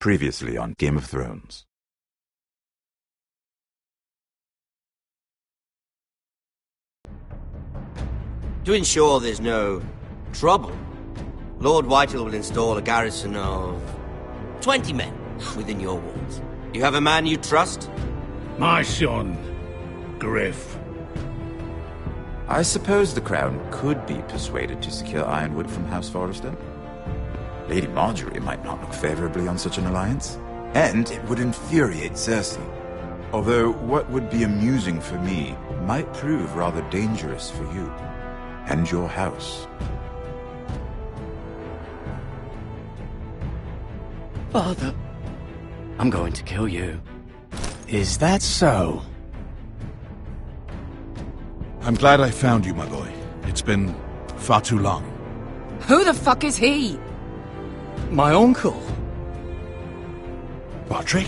Previously on Game of Thrones. To ensure there's no trouble, Lord Whitehall will install a garrison of 20 men within your walls. You have a man you trust? My son, Griff. I suppose the Crown could be persuaded to secure Ironwood from House Forrester. Lady Marjorie might not look favorably on such an alliance, and it would infuriate Cersei. Although what would be amusing for me might prove rather dangerous for you and your house. Father, I'm going to kill you. Is that so? I'm glad I found you, my boy. It's been far too long. Who the fuck is he? My uncle. Roderick?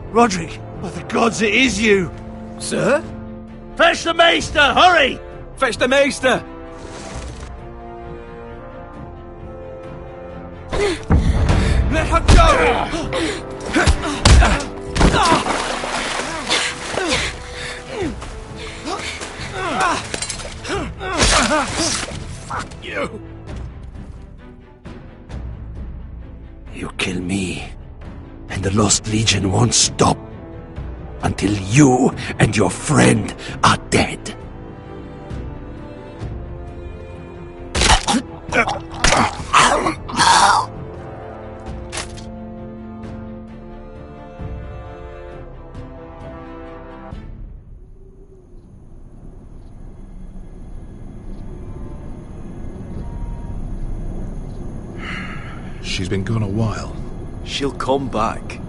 Roderick! By the gods, it is you! Sir? Fetch the maester, hurry! Fetch the maester! Let her go! Fuck you! You kill me, and the Lost Legion won't stop until you and your friend are dead. She's been gone a while. She'll come back.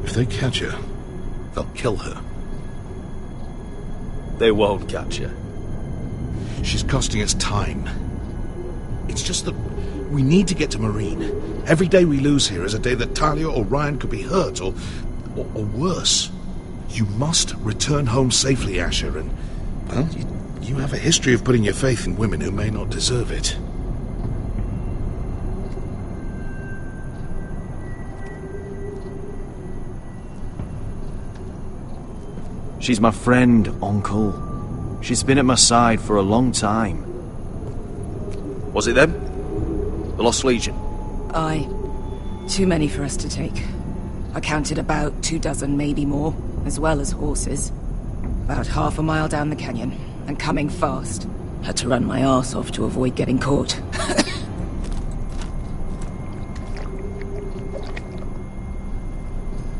If they catch her, they'll kill her. They won't catch her. She's costing us time. It's just that we need to get to Marine. Every day we lose here is a day that Talia or Ryan could be hurt, or worse. You must return home safely, Asher, and, well, you have a history of putting your faith in women who may not deserve it. She's my friend, Uncle. She's been at my side for a long time. Was it them? The Lost Legion? Aye. Too many for us to take. I counted about 24, maybe more, as well as horses. About half a mile down the canyon, and coming fast. Had to run my arse off to avoid getting caught.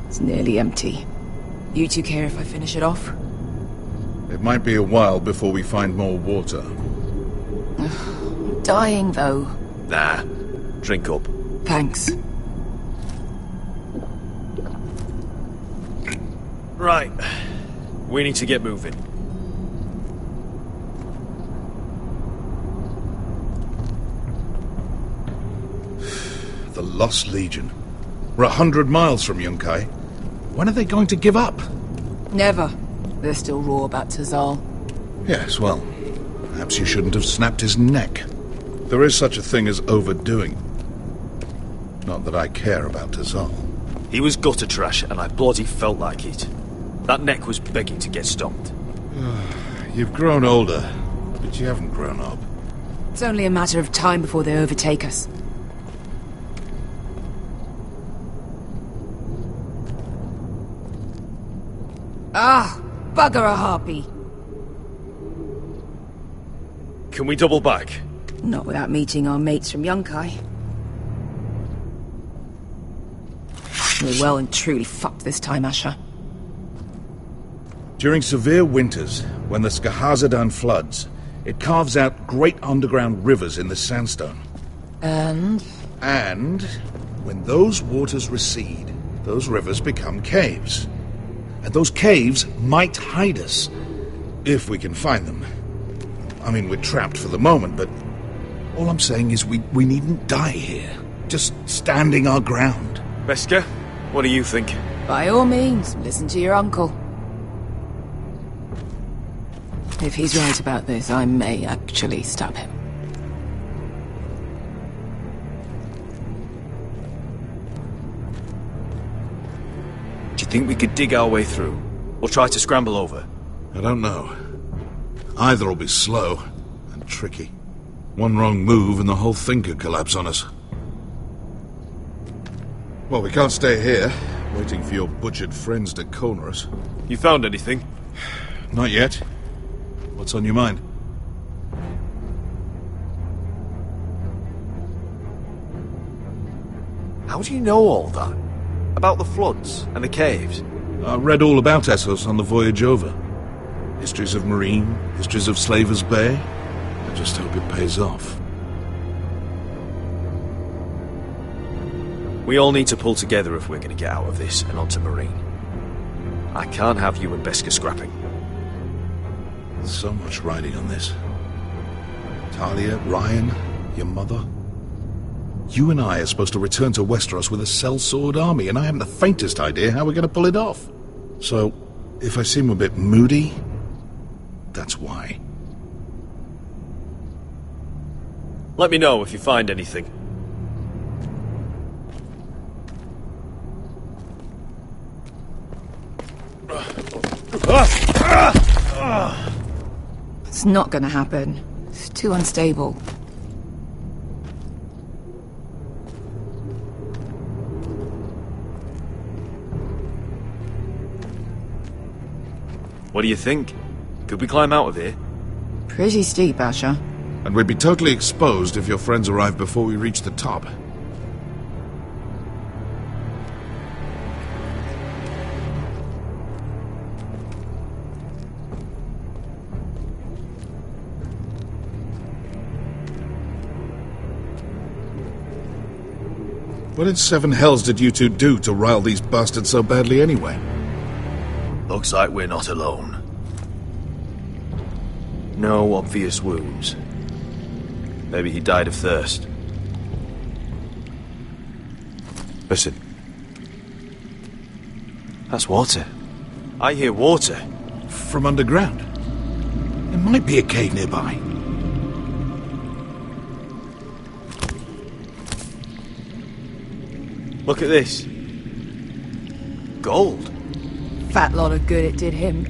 It's nearly empty. You two care if I finish it off? It might be a while before we find more water. I'm dying, though. Nah. Drink up. Thanks. Right. We need to get moving. The Lost Legion. We're 100 miles from Yunkai. When are they going to give up? Never. They're still raw about Tazal. Yes, well, perhaps you shouldn't have snapped his neck. There is such a thing as overdoing. Not that I care about Tazal. He was gutter trash, and I bloody felt like it. That neck was begging to get stomped. You've grown older, but you haven't grown up. It's only a matter of time before they overtake us. Ah, bugger a harpy. Can we double back? Not without meeting our mates from Yunkai. We're well and truly fucked this time, Asher. During severe winters, when the Skahazadan floods, it carves out great underground rivers in the sandstone. And? And when those waters recede, those rivers become caves. And those caves might hide us, if we can find them. I mean, we're trapped for the moment, but all I'm saying is we needn't die here. Just standing our ground. Beskar, what do you think? By all means, listen to your uncle. If he's right about this, I may actually stab him. Think we could dig our way through? Or try to scramble over? I don't know. Either will be slow and tricky. One wrong move and the whole thing could collapse on us. Well, we can't stay here, waiting for your butchered friends to corner us. You found anything? Not yet. What's on your mind? How do you know all that? About the floods and the caves? I read all about Essos on the voyage over. Histories of Marine, histories of Slaver's Bay. I just hope it pays off. We all need to pull together if we're going to get out of this and onto Marine. I can't have you and Beskha scrapping. So much riding on this. Talia, Ryan, your mother. You and I are supposed to return to Westeros with a sellsword army, and I haven't the faintest idea how we're going to pull it off. So, if I seem a bit moody, that's why. Let me know if you find anything. It's not gonna happen. It's too unstable. What do you think? Could we climb out of here? Pretty steep, Asher. And we'd be totally exposed if your friends arrived before we reached the top. What in seven hells did you two do to rile these bastards so badly anyway? Looks like we're not alone. No obvious wounds. Maybe he died of thirst. Listen. That's water. I hear water. From underground. There might be a cave nearby. Look at this. Gold. Fat lot of good it did him.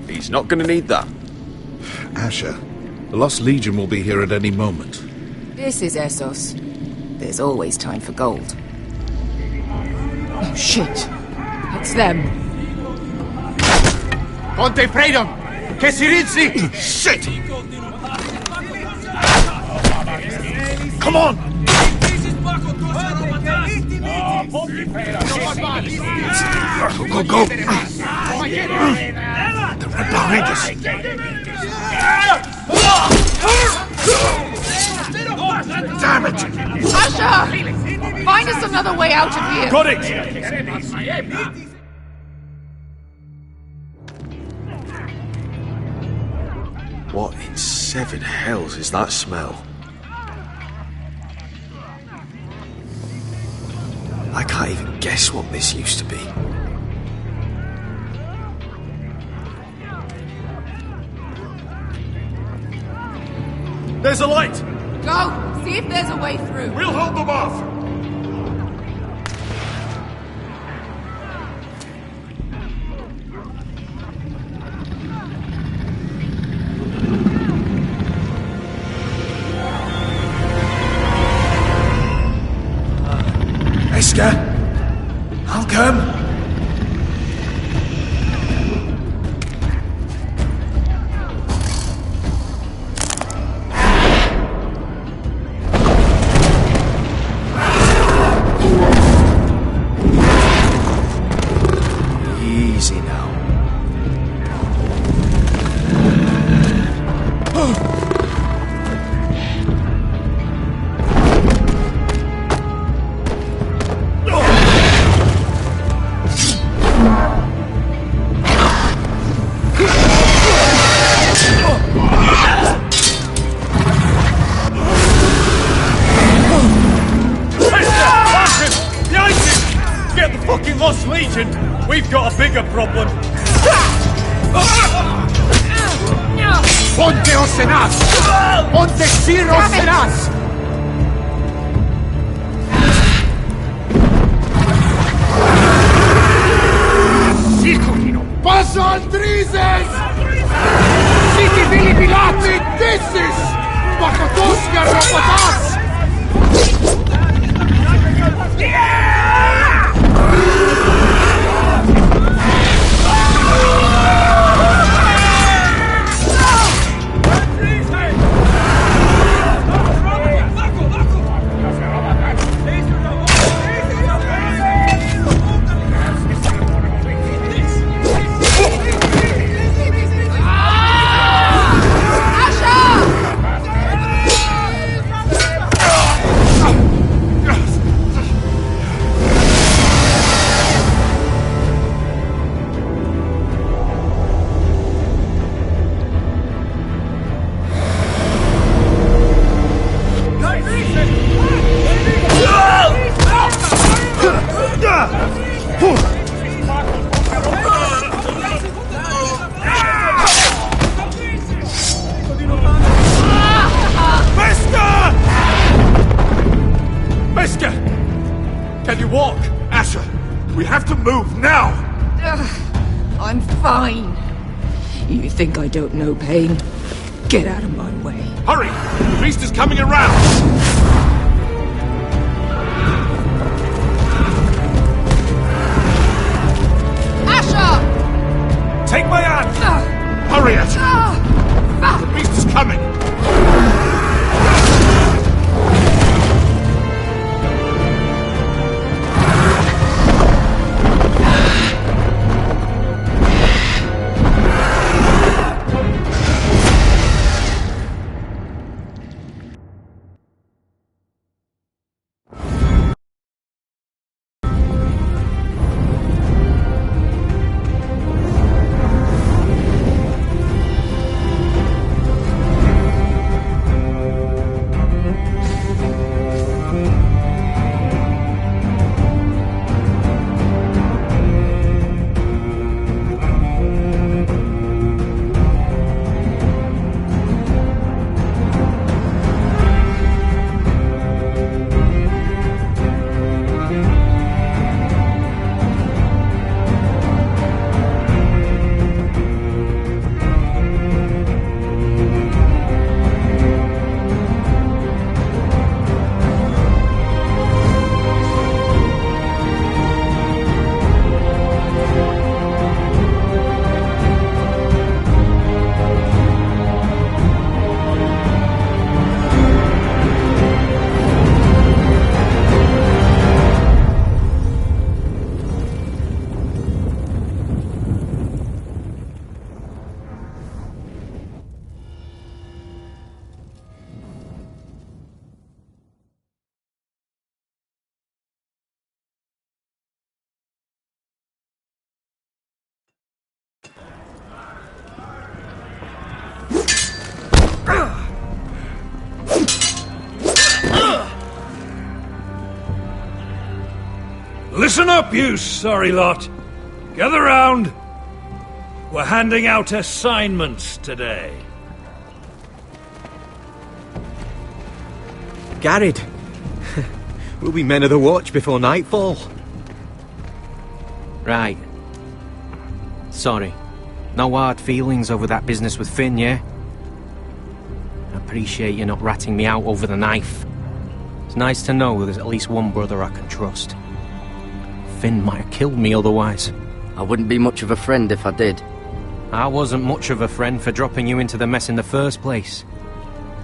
He's not gonna need that. Asher, the Lost Legion will be here at any moment. This is Essos. There's always time for gold. Oh, shit. It's them. Conte Freedom! Che si rizzi! Shit! Come on! Go, go, go! They're right behind us. Damn it! Asher! Find us another way out of here! Got it! What in seven hells is that smell? I can't even guess what this used to be. There's a light! Go! See if there's a way through. We'll hold them off! Beskha, I'll come. Easy now. Get the fucking Lost Legion! We've got a bigger problem! Ponte Osenas! Ponte Sir Osenas! Can you walk? Asher, we have to move now! I'm fine. You think I don't know pain? Get out of my way. Hurry! The beast is coming around! Asher! Take my hand! Hurry, Asher! The beast is coming! Listen up, you sorry lot. Gather round. We're handing out assignments today. Garrett, we'll be men of the watch before nightfall. Right. Sorry. No hard feelings over that business with Finn, yeah? I appreciate you not ratting me out over the knife. It's nice to know there's at least one brother I can trust. Finn might have killed me otherwise. I wouldn't be much of a friend if I did. I wasn't much of a friend for dropping you into the mess in the first place.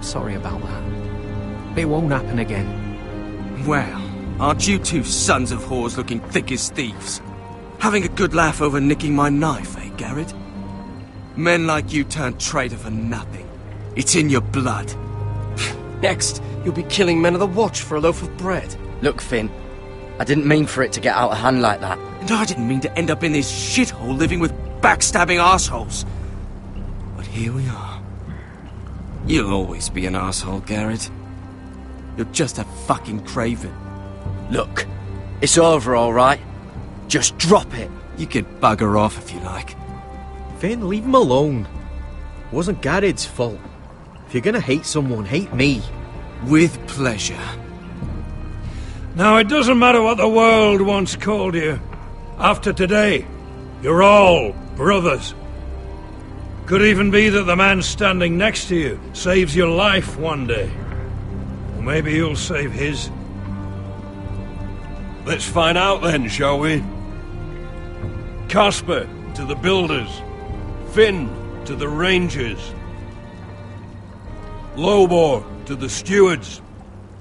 Sorry about that. It won't happen again. Well, aren't you two sons of whores looking thick as thieves? Having a good laugh over nicking my knife, eh, Garrett? Men like you turn traitor for nothing. It's in your blood. Next, you'll be killing men of the watch for a loaf of bread. Look, Finn, I didn't mean for it to get out of hand like that. And I didn't mean to end up in this shithole living with backstabbing assholes. But here we are. You'll always be an asshole, Garrett. You're just a fucking craven. Look, it's over, all right? Just drop it. You could bugger off if you like. Finn, leave him alone. It wasn't Garrett's fault. If you're gonna hate someone, hate me. With pleasure. Now, it doesn't matter what the world once called you. After today, you're all brothers. Could even be that the man standing next to you saves your life one day. Well, maybe you'll save his. Let's find out then, shall we? Casper to the builders. Finn to the rangers. Lobor to the stewards.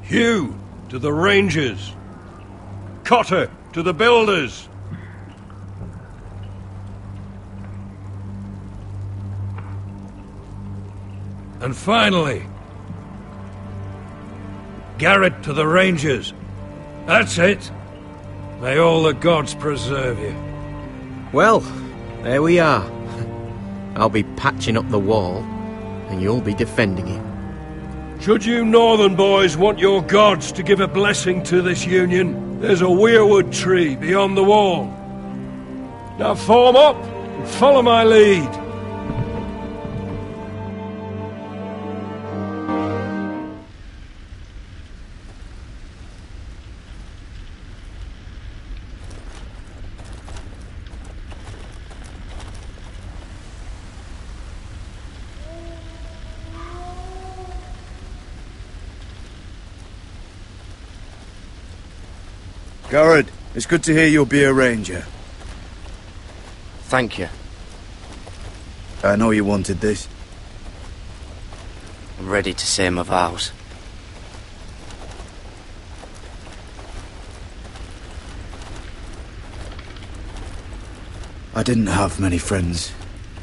Hugh to the rangers. Cotter to the builders. And finally, Garrett to the rangers. That's it. May all the gods preserve you. Well, there we are. I'll be patching up the wall, and you'll be defending it. Should you northern boys want your gods to give a blessing to this union, there's a weirwood tree beyond the wall. Now form up and follow my lead. Garrett, it's good to hear you'll be a ranger. Thank you. I know you wanted this. I'm ready to say my vows. I didn't have many friends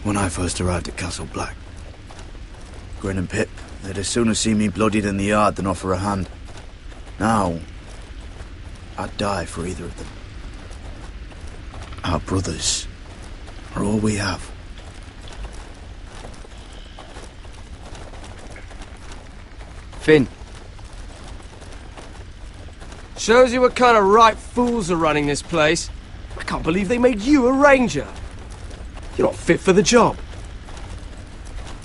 when I first arrived at Castle Black. Grin and Pip, they'd as soon as see me bloodied in the yard than offer a hand. Now, I'd die for either of them. Our brothers are all we have. Finn. Shows you what kind of right fools are running this place. I can't believe they made you a ranger. You're not fit for the job.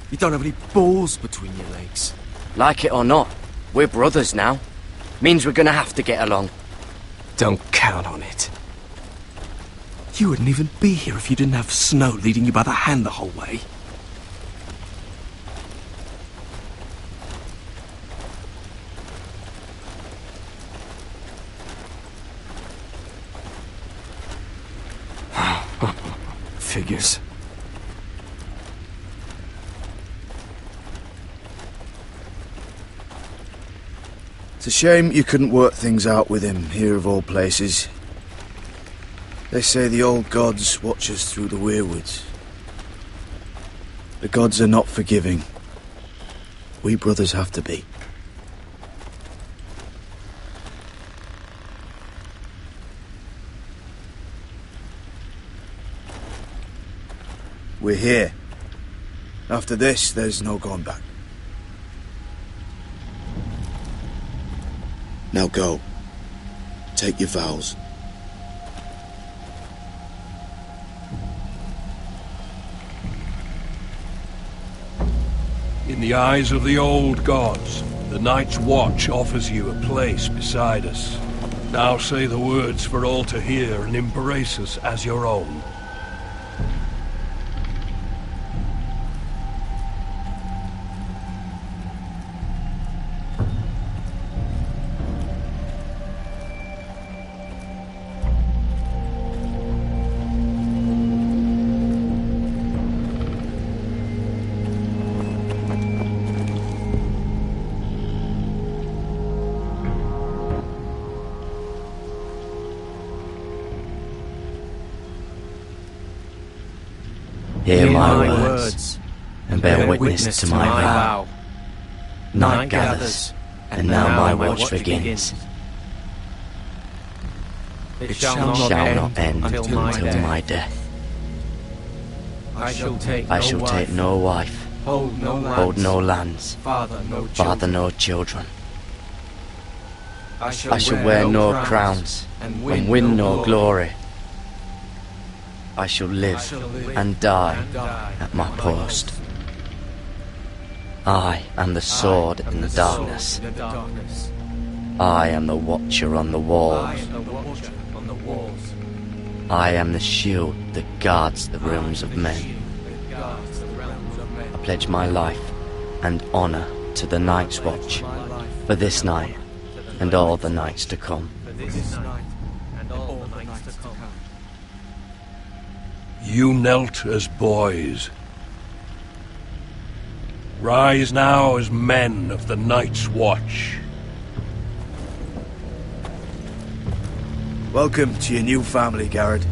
You don't have any balls between your legs. Like it or not, we're brothers now. Means we're gonna have to get along. Don't count on it. You wouldn't even be here if you didn't have Snow leading you by the hand the whole way. Figures. It's a shame you couldn't work things out with him here of all places. They say the old gods watch us through the weirwoods. The gods are not forgiving. We brothers have to be. We're here. After this, there's no going back. Now go. Take your vows. In the eyes of the old gods, the Night's Watch offers you a place beside us. Now say the words for all to hear and embrace us as your own. Hear my words, and bear witness to my vow. Night gathers, and now my watch begins. It shall not end until my death. I shall take no wife, hold no lands, father no children. I shall wear no crowns, and win no glory. I shall live and die at my post. I am the sword in the darkness. I am the watcher on the walls. I am the shield that guards the realms of men. I pledge my life and honor to the Night's Watch For this night, and all the nights to come. You knelt as boys. Rise now as men of the Night's Watch. Welcome to your new family, Garrett.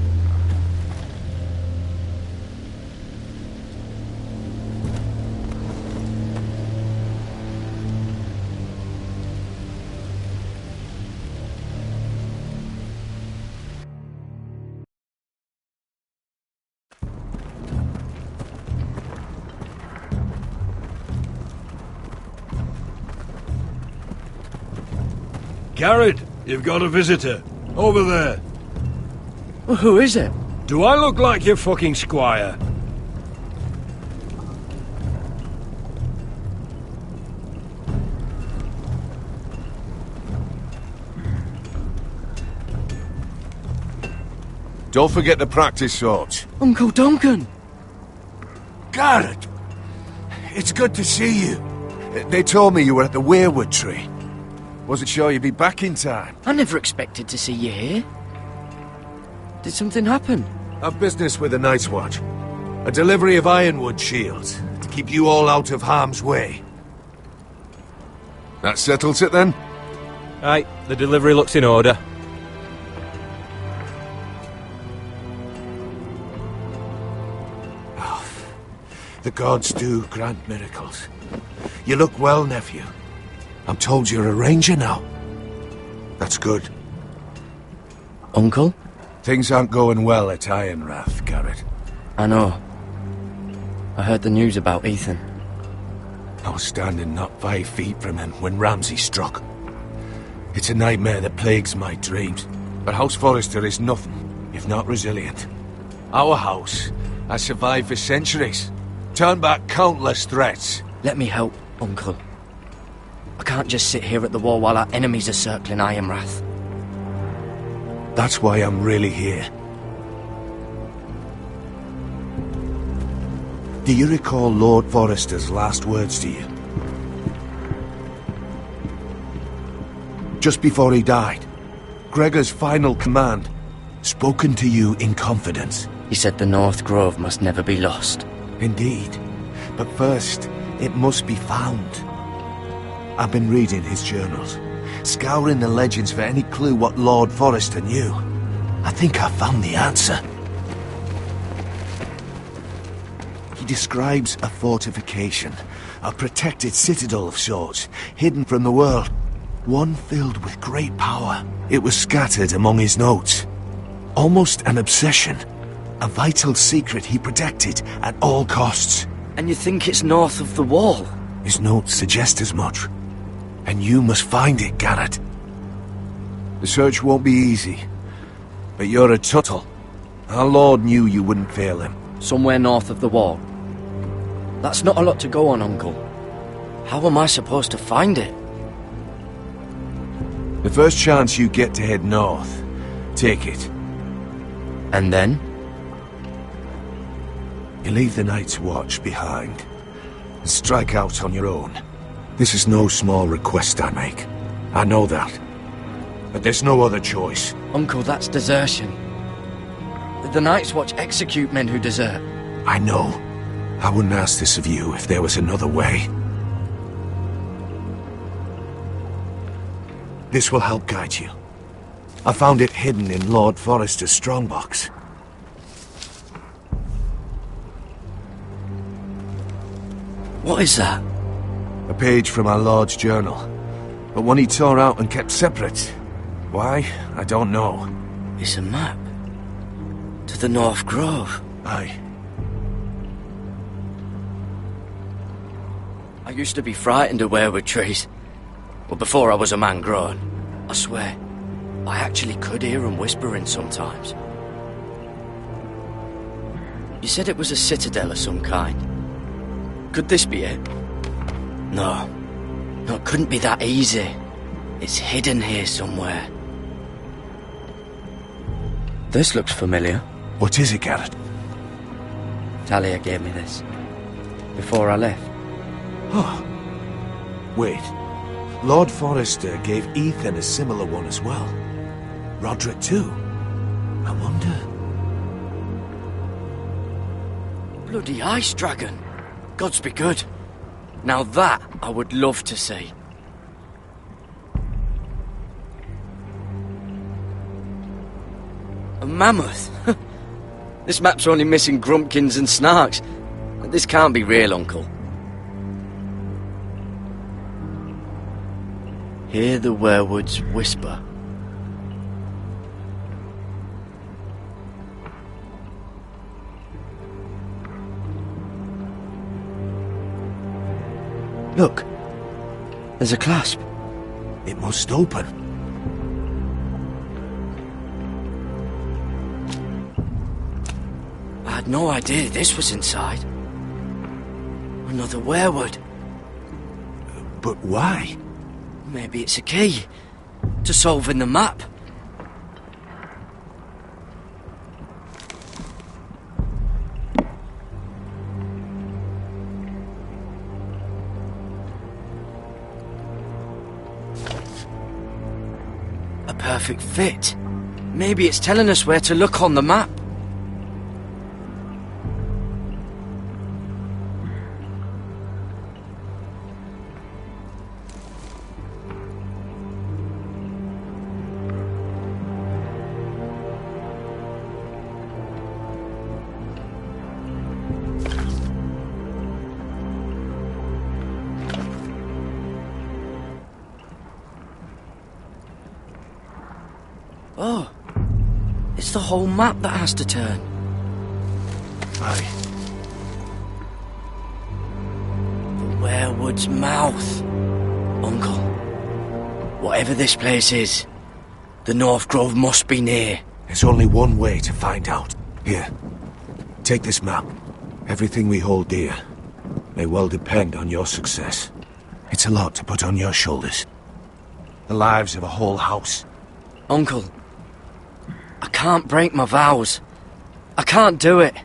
Garrett, you've got a visitor. Over there. Well, who is it? Do I look like your fucking squire? Don't forget to practice, Sorge. Uncle Duncan! Garrett! It's good to see you. They told me you were at the weirwood tree. Wasn't sure you'd be back in time. I never expected to see you here. Did something happen? I've business with the Night's Watch. A delivery of ironwood shields, to keep you all out of harm's way. That settles it then? Aye, the delivery looks in order. The gods do grant miracles. You look well, nephew. I'm told you're a ranger now. That's good. Uncle? Things aren't going well at Ironrath, Garrett. I know. I heard the news about Ethan. I was standing not 5 feet from him when Ramsay struck. It's a nightmare that plagues my dreams. But House Forrester is nothing, if not resilient. Our house has survived for centuries. Turned back countless threats. Let me help, Uncle. I can't just sit here at the wall while our enemies are circling Ironrath. That's why I'm really here. Do you recall Lord Forrester's last words to you? Just before he died, Gregor's final command, spoken to you in confidence. He said the North Grove must never be lost. Indeed. But first, it must be found. I've been reading his journals, scouring the legends for any clue what Lord Forrester knew. I think I found the answer. He describes a fortification, a protected citadel of sorts, hidden from the world. One filled with great power. It was scattered among his notes. Almost an obsession. A vital secret he protected at all costs. And you think it's north of the wall? His notes suggest as much. And you must find it, Garrett. The search won't be easy. But you're a Tuttle. Our Lord knew you wouldn't fail him. Somewhere north of the wall. That's not a lot to go on, Uncle. How am I supposed to find it? The first chance you get to head north, take it. And then? You leave the Night's Watch behind, and strike out on your own. This is no small request I make. I know that. But there's no other choice. Uncle, that's desertion. The Night's Watch execute men who desert. I know. I wouldn't ask this of you if there was another way. This will help guide you. I found it hidden in Lord Forrester's strongbox. What is that? A page from our Lord's journal. But one he tore out and kept separate. Why? I don't know. It's a map. To the North Grove. Aye. I used to be frightened of weirwood trees. Well, before I was a man grown. I swear, I actually could hear them whispering sometimes. You said it was a citadel of some kind. Could this be it? No. No, it couldn't be that easy. It's hidden here somewhere. This looks familiar. What is it, Garrett? Talia gave me this. Before I left. Oh. Wait. Lord Forrester gave Ethan a similar one as well. Roderick too. I wonder... Bloody ice dragon. Gods be good. Now that I would love to see. A mammoth? This map's only missing grumpkins and snarks. This can't be real, Uncle. Hear the werewoods whisper. Look, there's a clasp. It must open. I had no idea this was inside. Another werewood. But why? Maybe it's a key to solving the map. A perfect fit. Maybe it's telling us where to look on the map. Oh, it's the whole map that has to turn. Aye. The werewood's mouth. Uncle, whatever this place is, the North Grove must be near. There's only one way to find out. Here, take this map. Everything we hold dear may well depend on your success. It's a lot to put on your shoulders. The lives of a whole house. Uncle, I can't break my vows. I can't do it.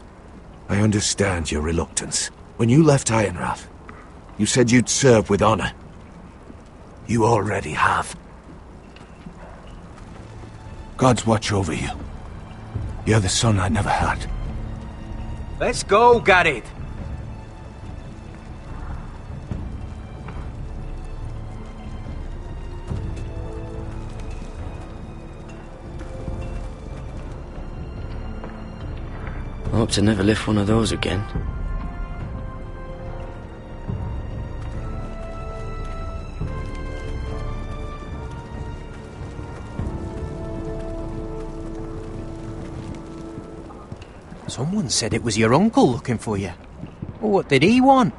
I understand your reluctance. When you left Ironrath, you said you'd serve with honor. You already have. Gods watch over you. You're the son I never had. Let's go, Garrett. I hope to never lift one of those again. Someone said it was your uncle looking for you. Well, what did he want?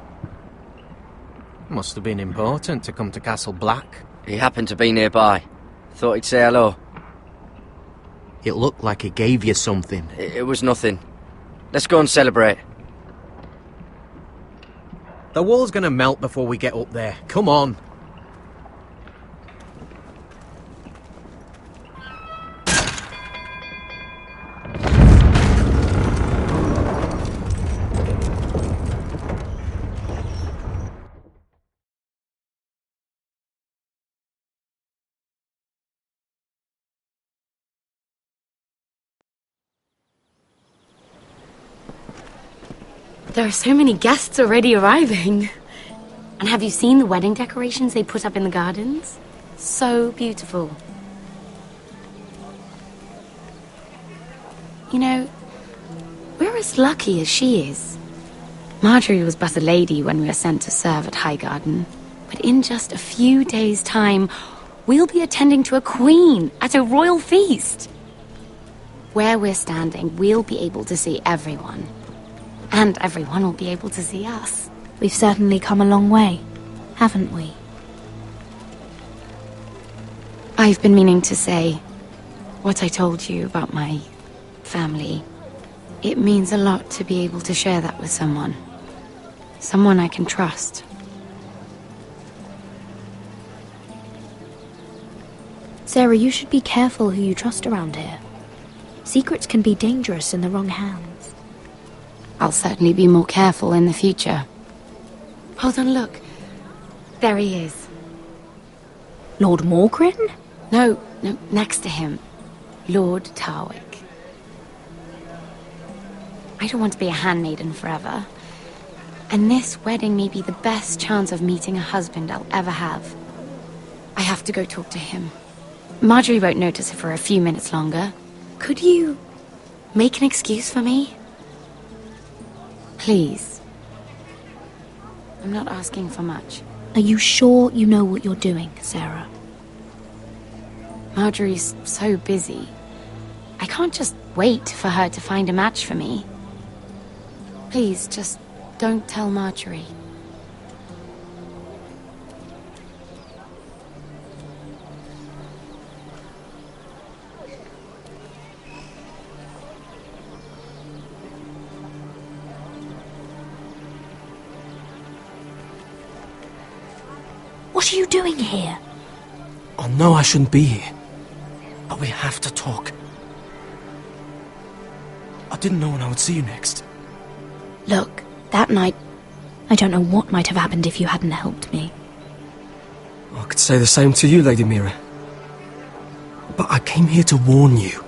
Must have been important to come to Castle Black. He happened to be nearby. Thought he'd say hello. It looked like he gave you something. It was nothing. Let's go and celebrate. The wall's gonna melt before we get up there. Come on. There are so many guests already arriving. And have you seen the wedding decorations they put up in the gardens? So beautiful. You know, we're as lucky as she is. Marjorie was but a lady when we were sent to serve at Highgarden. But in just a few days' time, we'll be attending to a queen at a royal feast. Where we're standing, we'll be able to see everyone. And everyone will be able to see us. We've certainly come a long way, haven't we? I've been meaning to say what I told you about my family. It means a lot to be able to share that with someone. Someone I can trust. Sarah, you should be careful who you trust around here. Secrets can be dangerous in the wrong hands. I'll certainly be more careful in the future. Hold on, look. There he is. Lord Morgrin? No, next to him. Lord Tarwick. I don't want to be a handmaiden forever. And this wedding may be the best chance of meeting a husband I'll ever have. I have to go talk to him. Marjorie won't notice it for a few minutes longer. Could you make an excuse for me? Please. I'm not asking for much. Are you sure you know what you're doing, Sarah? Marjorie's so busy. I can't just wait for her to find a match for me. Please, just don't tell Marjorie. What are you doing here? I know I shouldn't be here, but we have to talk. I didn't know when I would see you next. Look, that night, I don't know what might have happened if you hadn't helped me. I could say the same to you, Lady Mira. But I came here to warn you.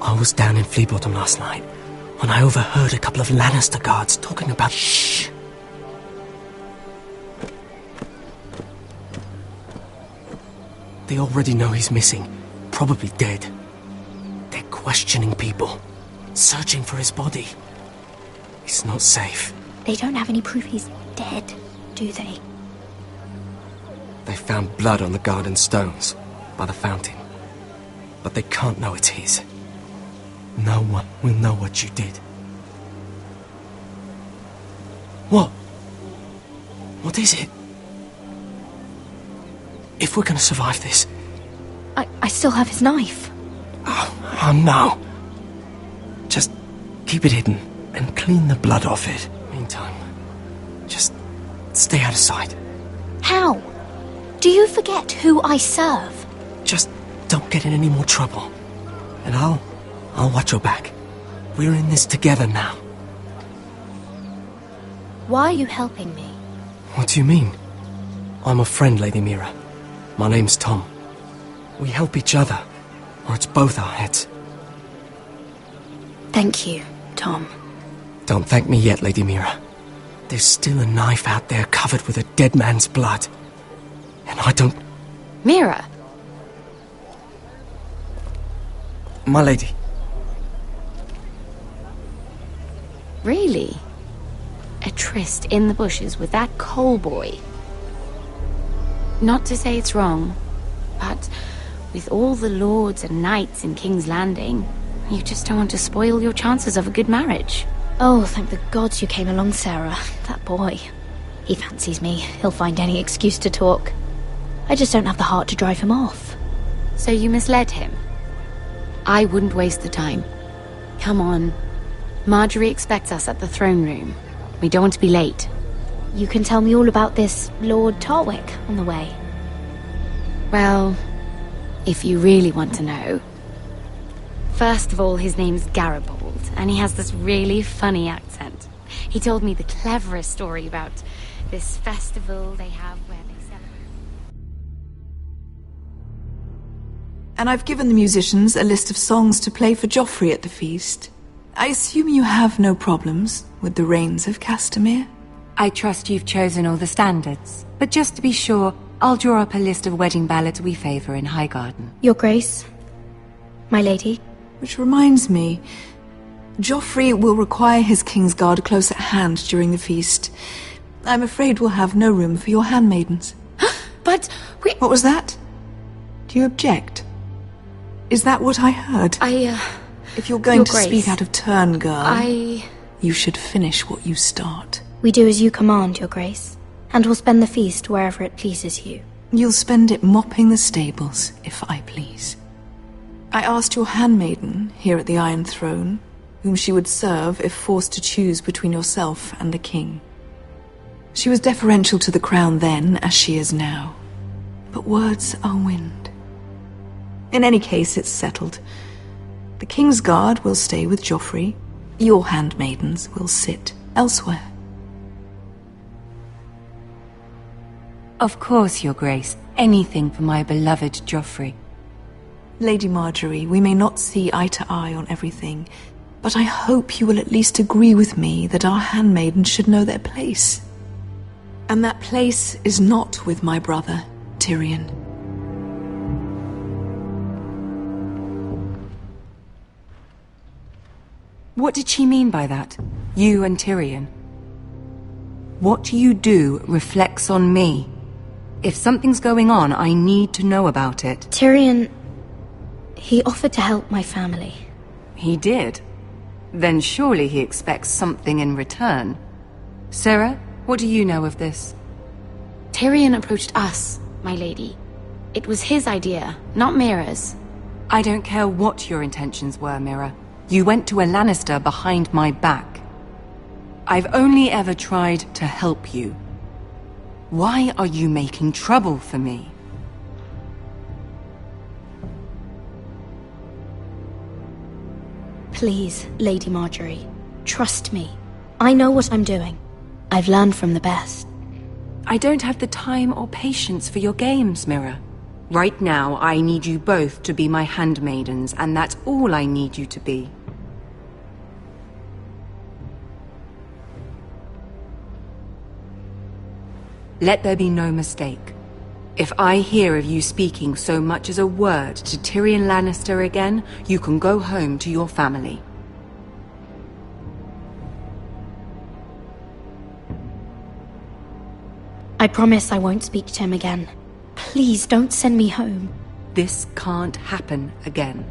I was down in Fleabottom last night when I overheard a couple of Lannister guards talking about... Shh! They already know he's missing, probably dead. They're questioning people, searching for his body. It's not safe. They don't have any proof he's dead, do they? They found blood on the garden stones by the fountain, but they can't know it's his. No one will know what you did. What? What is it? If we're gonna survive this... I still have his knife. Oh no. Just keep it hidden and clean the blood off it. Meantime, just stay out of sight. How? Do you forget who I serve? Just don't get in any more trouble. And I'll watch your back. We're in this together now. Why are you helping me? What do you mean? I'm a friend, Lady Mira. My name's Tom. We help each other, or it's both our heads. Thank you, Tom. Don't thank me yet, Lady Mira. There's still a knife out there covered with a dead man's blood. And I don't... Mira! My lady. Really? A tryst in the bushes with that coal boy? Not to say it's wrong, but with all the lords and knights in King's Landing, you just don't want to spoil your chances of a good marriage. Oh, thank the gods you came along, Sarah. That boy. He fancies me. He'll find any excuse to talk. I just don't have the heart to drive him off. So you misled him? I wouldn't waste the time. Come on. Marjorie expects us at the throne room. We don't want to be late. You can tell me all about this Lord Tarwick on the way. Well, if you really want to know. First of all, his name's Garibold, and he has this really funny accent. He told me the cleverest story about this festival they have where they celebrate. And I've given the musicians a list of songs to play for Joffrey at the feast. I assume you have no problems with the Rains of Castamere? I trust you've chosen all the standards, but just to be sure, I'll draw up a list of wedding ballads we favor in Highgarden. Your Grace, my lady. Which reminds me, Joffrey will require his Kingsguard close at hand during the feast. I'm afraid we'll have no room for your handmaidens. But we... What was that? Do you object? Is that what I heard? If you're going to speak out of turn, girl, you should finish what you start. We do as you command, Your Grace, and we'll spend the feast wherever it pleases you. You'll spend it mopping the stables, if I please. I asked your handmaiden here at the Iron Throne whom she would serve if forced to choose between yourself and the king. She was deferential to the crown then, as she is now. But words are wind. In any case, it's settled. The Kingsguard will stay with Joffrey. Your handmaidens will sit elsewhere. Of course, Your Grace. Anything for my beloved Joffrey. Lady Marjorie, we may not see eye to eye on everything, but I hope you will at least agree with me that our handmaidens should know their place. And that place is not with my brother, Tyrion. What did she mean by that? You and Tyrion? What you do reflects on me. If something's going on, I need to know about it. Tyrion... he offered to help my family. He did? Then surely he expects something in return. Sarah, what do you know of this? Tyrion approached us, my lady. It was his idea, not Mira's. I don't care what your intentions were, Mira. You went to a Lannister behind my back. I've only ever tried to help you. Why are you making trouble for me? Please, Lady Marjorie, trust me. I know what I'm doing. I've learned from the best. I don't have the time or patience for your games, Mira. Right now, I need you both to be my handmaidens, and that's all I need you to be. Let there be no mistake. If I hear of you speaking so much as a word to Tyrion Lannister again, you can go home to your family. I promise I won't speak to him again. Please don't send me home. This can't happen again.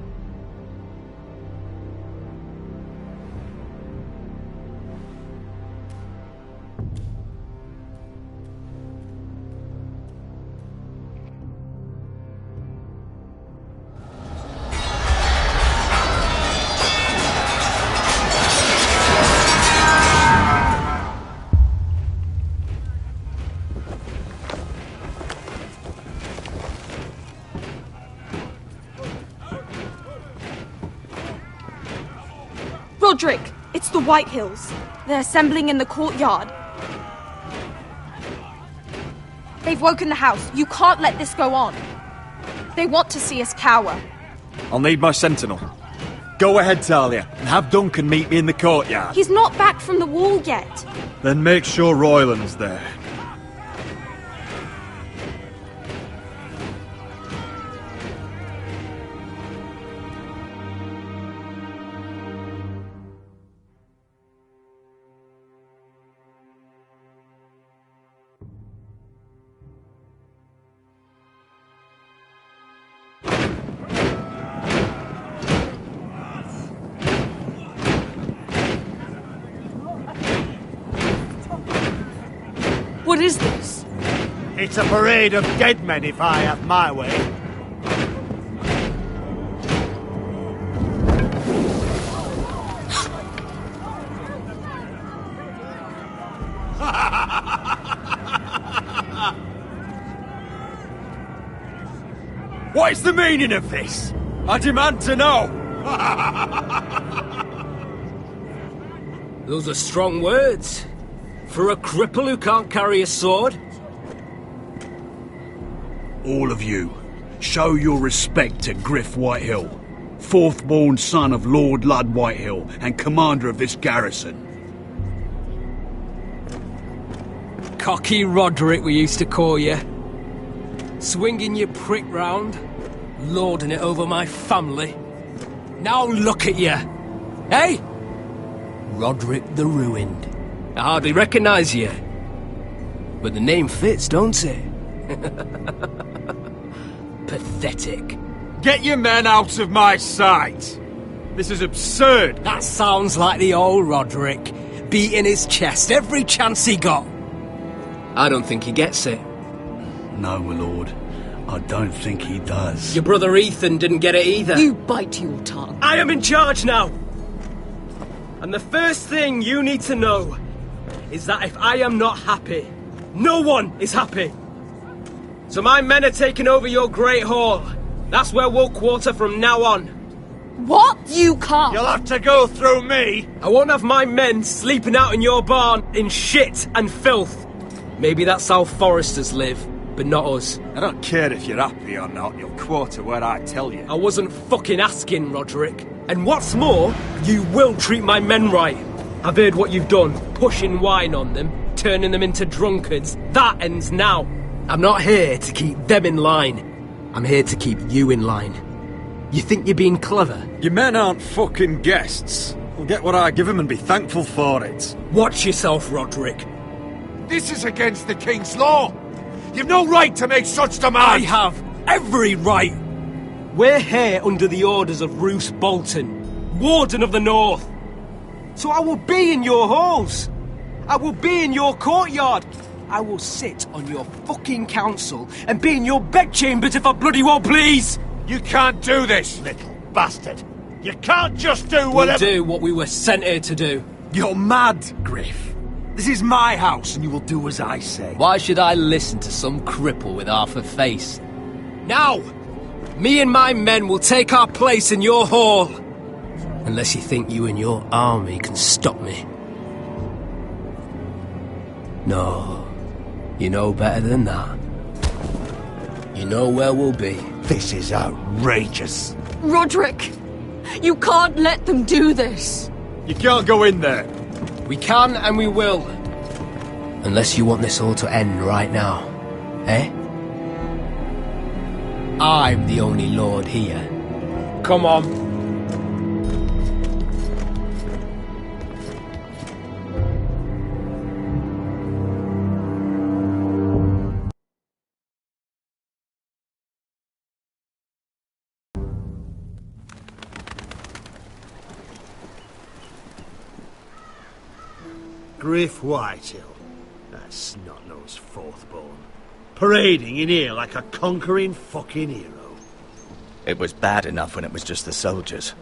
Roderick, it's the White Hills. They're assembling in the courtyard. They've woken the house. You can't let this go on. They want to see us cower. I'll need my sentinel. Go ahead, Talia, and have Duncan meet me in the courtyard. He's not back from the wall yet. Then make sure Royland's there. What is this? It's a parade of dead men, if I have my way. What is the meaning of this? I demand to know! Those are strong words. For a cripple who can't carry a sword? All of you, show your respect to Griff Whitehill, fourth-born son of Lord Ludd Whitehill and commander of this garrison. Cocky Roderick, we used to call you. Swinging your prick round, lording it over my family. Now look at you! Hey? Roderick the Ruined. I hardly recognise you. But the name fits, don't it? Pathetic. Get your men out of my sight! This is absurd! That sounds like the old Roderick, beating his chest every chance he got. I don't think he gets it. No, my lord. I don't think he does. Your brother Ethan didn't get it either. You bite your tongue. I am in charge now! And the first thing you need to know is that if I am not happy, no one is happy. So my men are taking over your Great Hall. That's where we'll quarter from now on. What? You can't. You'll have to go through me. I won't have my men sleeping out in your barn in shit and filth. Maybe that's how Foresters live. but not us. I don't care if you're happy or not, you'll quarter what I tell you. I wasn't fucking asking, Roderick. And what's more, you will treat my men right. I've heard what you've done, pushing wine on them, turning them into drunkards. That ends now. I'm not here to keep them in line. I'm here to keep you in line. You think you're being clever? Your men aren't fucking guests. We'll get what I give them and be thankful for it. Watch yourself, Roderick. This is against the King's law. You've no right to make such demands. I have every right. We're here under the orders of Roose Bolton, Warden of the North. So I will be in your halls. I will be in your courtyard. I will sit on your fucking council and be in your bedchambers if I bloody well please. You can't do this, little bastard. You can't just do whatever... We'll do what we were sent here to do. You're mad, Griff. This is my house and you will do as I say. Why should I listen to some cripple with half a face? Now, me and my men will take our place in your hall. Unless you think you and your army can stop me. No, you know better than that. You know where we'll be. This is outrageous. Roderick! You can't let them do this! You can't go in there. We can and we will. Unless you want this all to end right now. Eh? I'm the only lord here. Come on. Griff Whitehill, that snot-nosed fourth-born, parading in here like a conquering fucking hero. It was bad enough when it was just the soldiers.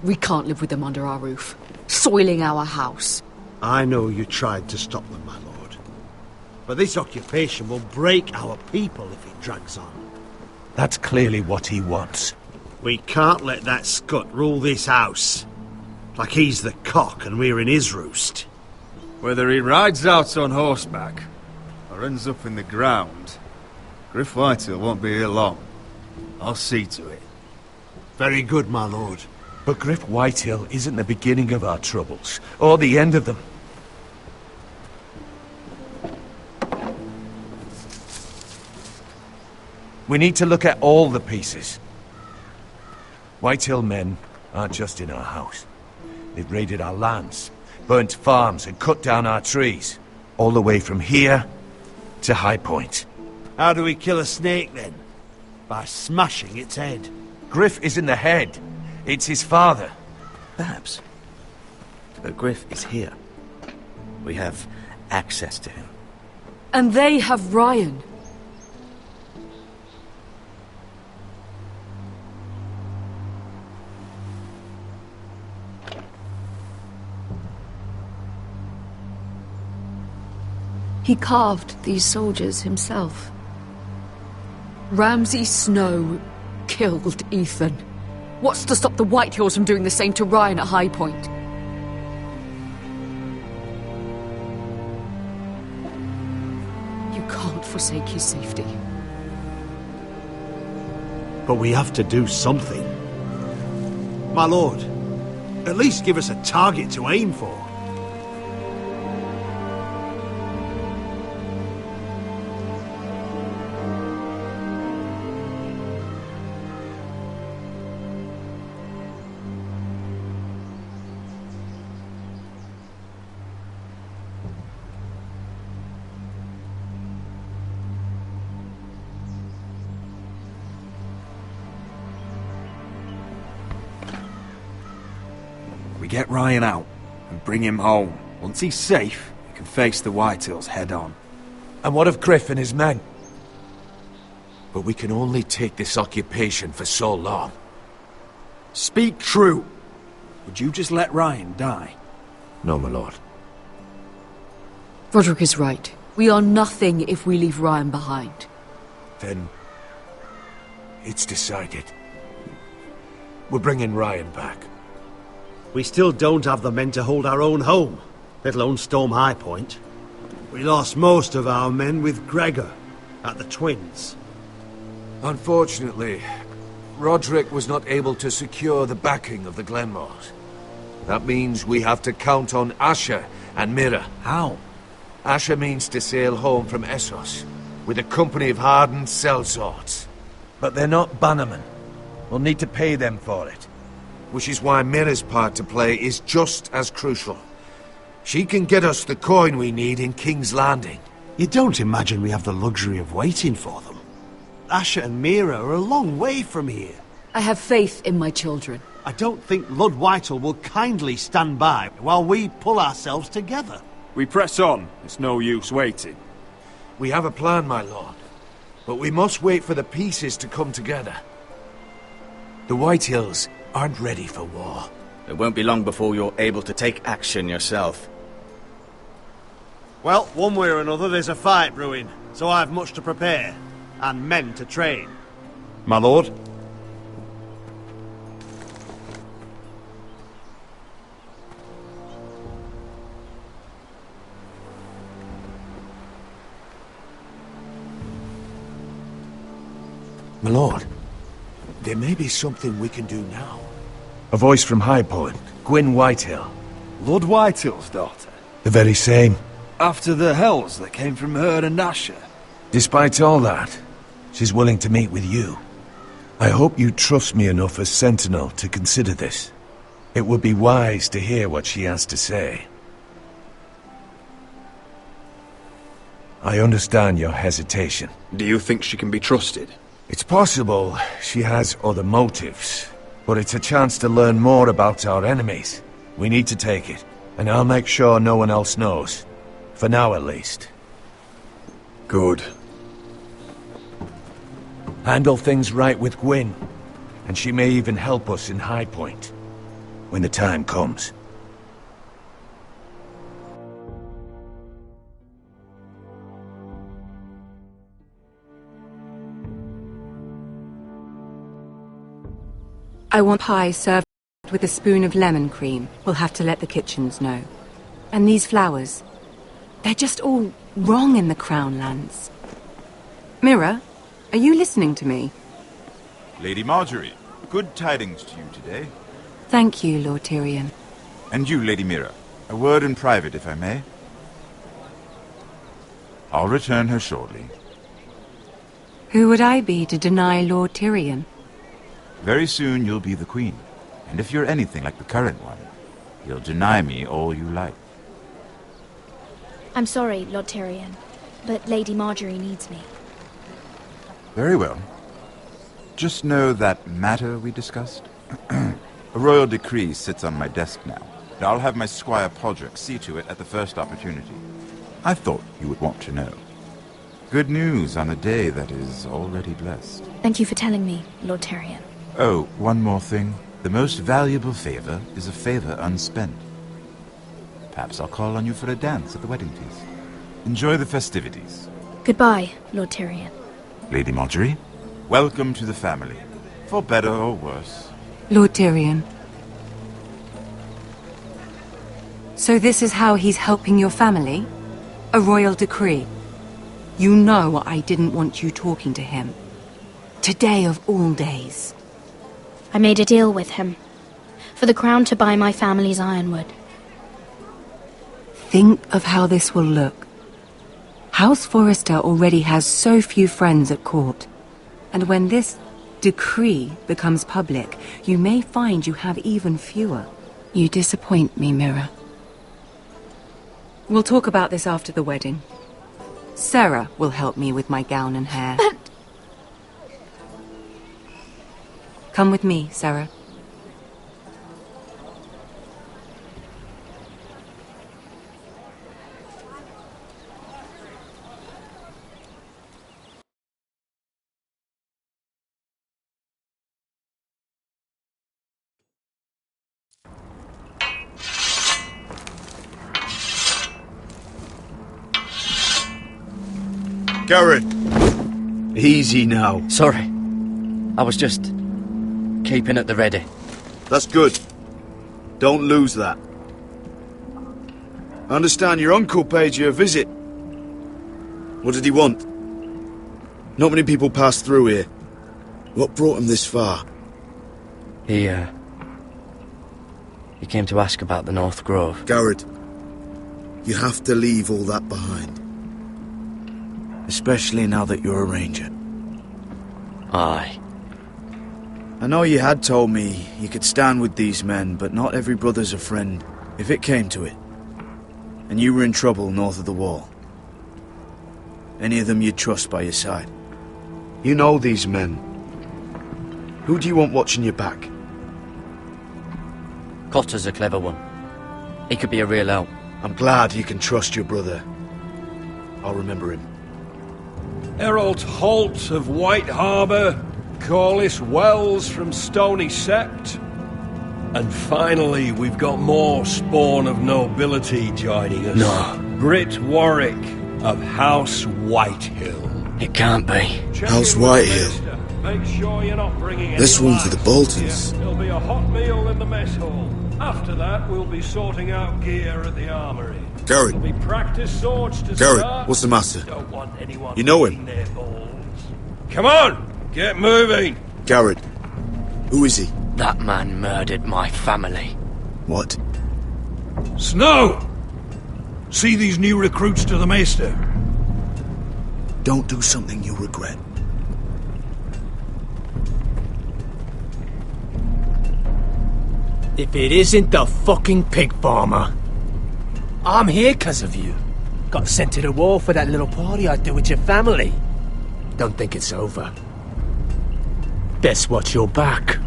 We can't live with them under our roof, soiling our house. I know you tried to stop them, my lord. But this occupation will break our people if it drags on. That's clearly what he wants. We can't let that scut rule this house. Like he's the cock and we're in his roost. Whether he rides out on horseback or ends up in the ground, Griff Whitehill won't be here long. I'll see to it. Very good, my lord. But Griff Whitehill isn't the beginning of our troubles, or the end of them. We need to look at all the pieces. Whitehill men aren't just in our house. They've raided our lands, burnt farms and cut down our trees. All the way from here to High Point. How do we kill a snake, then? By smashing its head. Griff isn't the head. It's his father. Perhaps. But Griff is here. We have access to him. And they have Ryan. He carved these soldiers himself. Ramsay Snow killed Ethan. What's to stop the Whitehills from doing the same to Ryan at High Point? You can't forsake his safety. But we have to do something. My lord, at least give us a target to aim for. We get Ryan out and bring him home. Once he's safe, we can face the Whitehills head on. And what of Griff and his men? But we can only take this occupation for so long. Speak true. Would you just let Ryan die? No, my lord. Roderick is right. We are nothing if we leave Ryan behind. Then it's decided. We're bringing Ryan back. We still don't have the men to hold our own home, let alone storm High Point. We lost most of our men with Gregor at the Twins. Unfortunately, Roderick was not able to secure the backing of the Glenmores. That means we have to count on Asher and Mira. How? Asher means to sail home from Essos with a company of hardened sellswords. But they're not bannermen. We'll need to pay them for it. Which is why Mira's part to play is just as crucial. She can get us the coin we need in King's Landing. You don't imagine we have the luxury of waiting for them? Asher and Mira are a long way from here. I have faith in my children. I don't think Lord Whitehall will kindly stand by while we pull ourselves together. We press on. It's no use waiting. We have a plan, my lord. But we must wait for the pieces to come together. The Whitehills aren't ready for war. It won't be long before you're able to take action yourself. Well, one way or another there's a fight brewing, so I have much to prepare, and men to train. My lord? My lord, there may be something we can do now. A voice from High Point, Gwyn Whitehill. Lord Whitehill's daughter? The very same. After the hells that came from her and Asher? Despite all that, she's willing to meet with you. I hope you trust me enough as Sentinel to consider this. It would be wise to hear what she has to say. I understand your hesitation. Do you think she can be trusted? It's possible she has other motives, but it's a chance to learn more about our enemies. We need to take it, and I'll make sure no one else knows. For now, at least. Good. Handle things right with Gwyn, and she may even help us in High Point, when the time comes. I want pie served with a spoon of lemon cream. We'll have to let the kitchens know. And these flowers, they're just all wrong in the Crown lands. Mira, are you listening to me? Lady Marjorie, good tidings to you today. Thank you, Lord Tyrion. And you, Lady Mira. A word in private, if I may. I'll return her shortly. Who would I be to deny Lord Tyrion? Very soon you'll be the queen. And if you're anything like the current one, you'll deny me all you like. I'm sorry, Lord Tyrion, but Lady Marjorie needs me. Very well. Just know that matter we discussed? A royal decree sits on my desk now, and I'll have my squire Podrick see to it at the first opportunity. I thought you would want to know. Good news on a day that is already blessed. Thank you for telling me, Lord Tyrion. Oh, one more thing. The most valuable favor is a favor unspent. Perhaps I'll call on you for a dance at the wedding feast. Enjoy the festivities. Goodbye, Lord Tyrion. Lady Marjorie, welcome to the family, for better or worse. Lord Tyrion. So this is how he's helping your family? A royal decree? You know I didn't want you talking to him. Today of all days. I made a deal with him. For the crown to buy my family's ironwood. Think of how this will look. House Forrester already has so few friends at court. And when this decree becomes public, you may find you have even fewer. You disappoint me, Mira. We'll talk about this after the wedding. Sarah will help me with my gown and hair. But... Come with me, Sarah. Garrett! Easy now. Sorry. I was just keeping at the ready. That's good. Don't lose that. I understand your uncle paid you a visit. What did he want? Not many people pass through here. What brought him this far? He came to ask about the North Grove. Garrett, you have to leave all that behind. Especially now that you're a ranger. Aye. I know you had told me you could stand with these men, but not every brother's a friend, if it came to it. And you were in trouble north of the wall. Any of them you'd trust by your side. You know these men. Who do you want watching your back? Cotter's a clever one. He could be a real help. I'm glad you can trust your brother. I'll remember him. Errol Holt of White Harbour, Corliss Wells from Stony Sept. And finally, we've got more spawn of nobility joining us. No. Britt Warwick of House Whitehill. It can't be. House Whitehill. Make sure you're not bringing This any one for the Boltons. There'll be a hot meal in the mess hall. After that, we'll be sorting out gear at the armory. Garrett. There'll be practice swords to Garrett, start. what's the matter? Don't want anyone You know him? their balls. Come on, get moving. Garrett. Who is he? That man murdered my family. What? Snow! See these new recruits to the Maester? Don't do something you'll regret. If it isn't the fucking pig farmer. I'm here 'cause of you. Got sent to the war for that little party I do with your family. Don't think it's over. Best watch your back.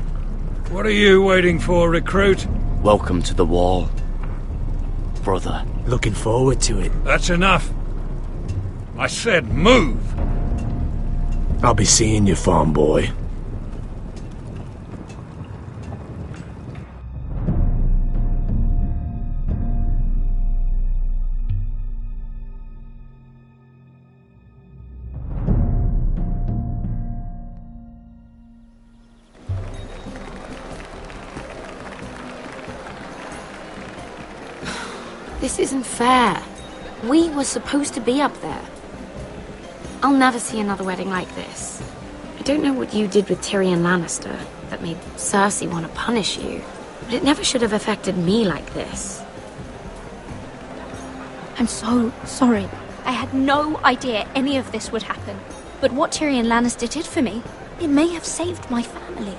What are you waiting for, recruit? Welcome to the wall, brother. Looking forward to it. That's enough. I said move. I'll be seeing you, farm boy. This isn't fair. We were supposed to be up there. I'll never see another wedding like this. I don't know what you did with Tyrion Lannister that made Cersei want to punish you, but it never should have affected me like this. I'm so sorry. I had no idea any of this would happen. But what Tyrion Lannister did for me, it may have saved my family.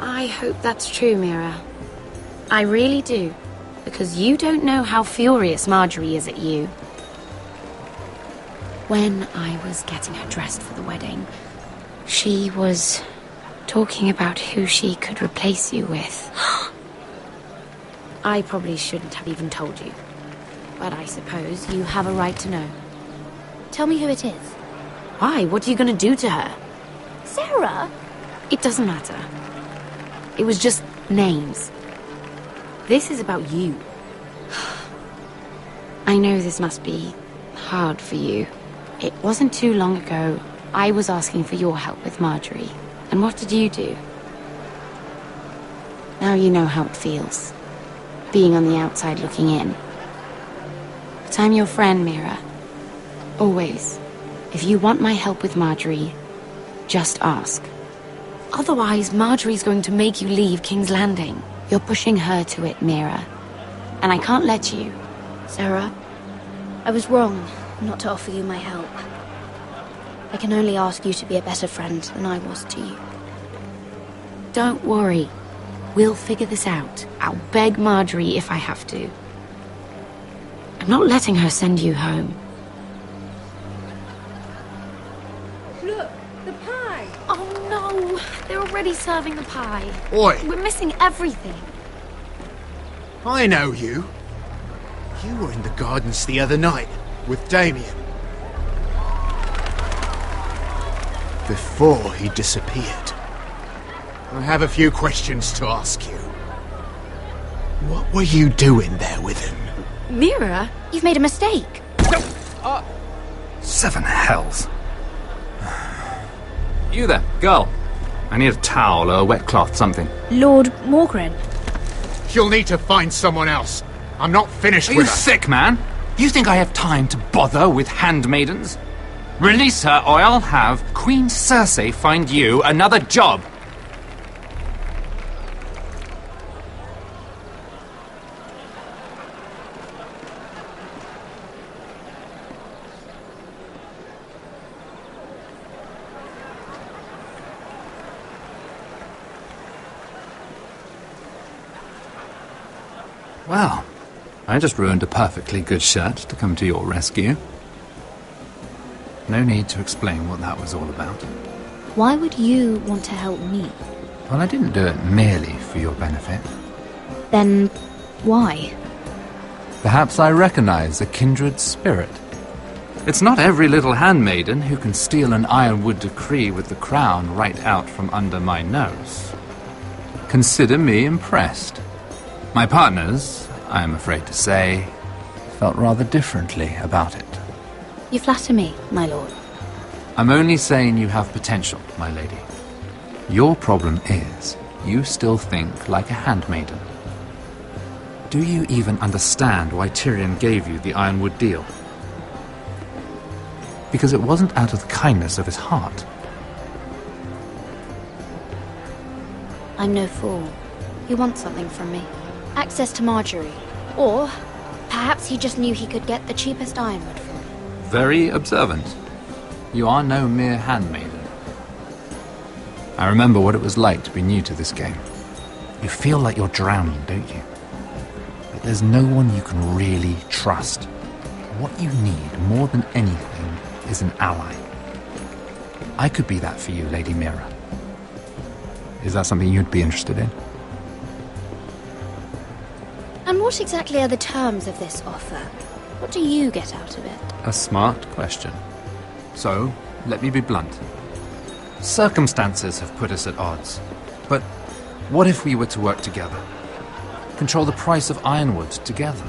I hope that's true, Mira. I really do. Because you don't know how furious Marjorie is at you. When I was getting her dressed for the wedding, she was talking about who she could replace you with. I probably shouldn't have even told you. But I suppose you have a right to know. Tell me who it is. Why? What are you going to do to her? Sarah? It doesn't matter. It was just names. This is about you. I know this must be hard for you. It wasn't too long ago I was asking for your help with Marjorie. And what did you do? Now you know how it feels. Being on the outside looking in. But I'm your friend, Mira. Always. If you want my help with Marjorie, just ask. Otherwise, Marjorie's going to make you leave King's Landing. You're pushing her to it, Mira. And I can't let you. Sarah, I was wrong not to offer you my help. I can only ask you to be a better friend than I was to you. Don't worry. We'll figure this out. I'll beg Marjorie if I have to. I'm not letting her send you home. Look, the pie! Oh no! They're already serving the pie. Oi! We're missing everything. I know you. You were in the gardens the other night with Damien. Before he disappeared. I have a few questions to ask you. What were you doing there with him? Mira? You've made a mistake. Seven hells. You there, girl. I need a towel or a wet cloth, something. Lord Morgren. You'll need to find someone else. I'm not finished Are with you her. sick, man? You think I have time to bother with handmaidens? Release her, or I'll have Queen Cersei find you another job. Well, I just ruined a perfectly good shirt to come to your rescue. No need to explain what that was all about. Why would you want to help me? Well, I didn't do it merely for your benefit. Then why? Perhaps I recognize a kindred spirit. It's not every little handmaiden who can steal an ironwood decree with the crown right out from under my nose. Consider me impressed. My partners, I am afraid to say, felt rather differently about it. You flatter me, my lord. I'm only saying you have potential, my lady. Your problem is, you still think like a handmaiden. Do you even understand why Tyrion gave you the ironwood deal? Because it wasn't out of the kindness of his heart. I'm no fool. He wants something from me. Access to Marjorie. Or perhaps he just knew he could get the cheapest ironwood from me. Very observant. You are no mere handmaiden. I remember what it was like to be new to this game. You feel like you're drowning, don't you? But there's no one you can really trust. What you need, more than anything, is an ally. I could be that for you, Lady Mira. Is that something you'd be interested in? And what exactly are the terms of this offer? What do you get out of it? A smart question. So, let me be blunt. Circumstances have put us at odds. But what if we were to work together? Control the price of ironwood together?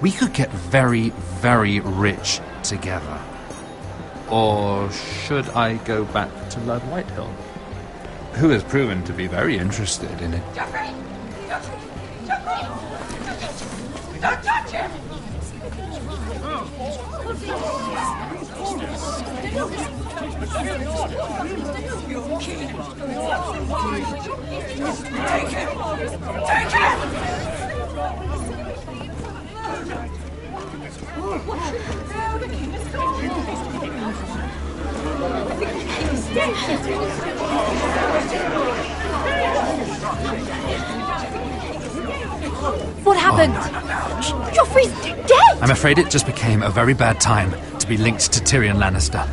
We could get very, very rich together. Or should I go back to Lord Whitehill, who has proven to be very interested in it? Joffrey! Don't touch him! Take him! Take him! What happened? Joffrey's dead! I'm afraid it just became a very bad time to be linked to Tyrion Lannister.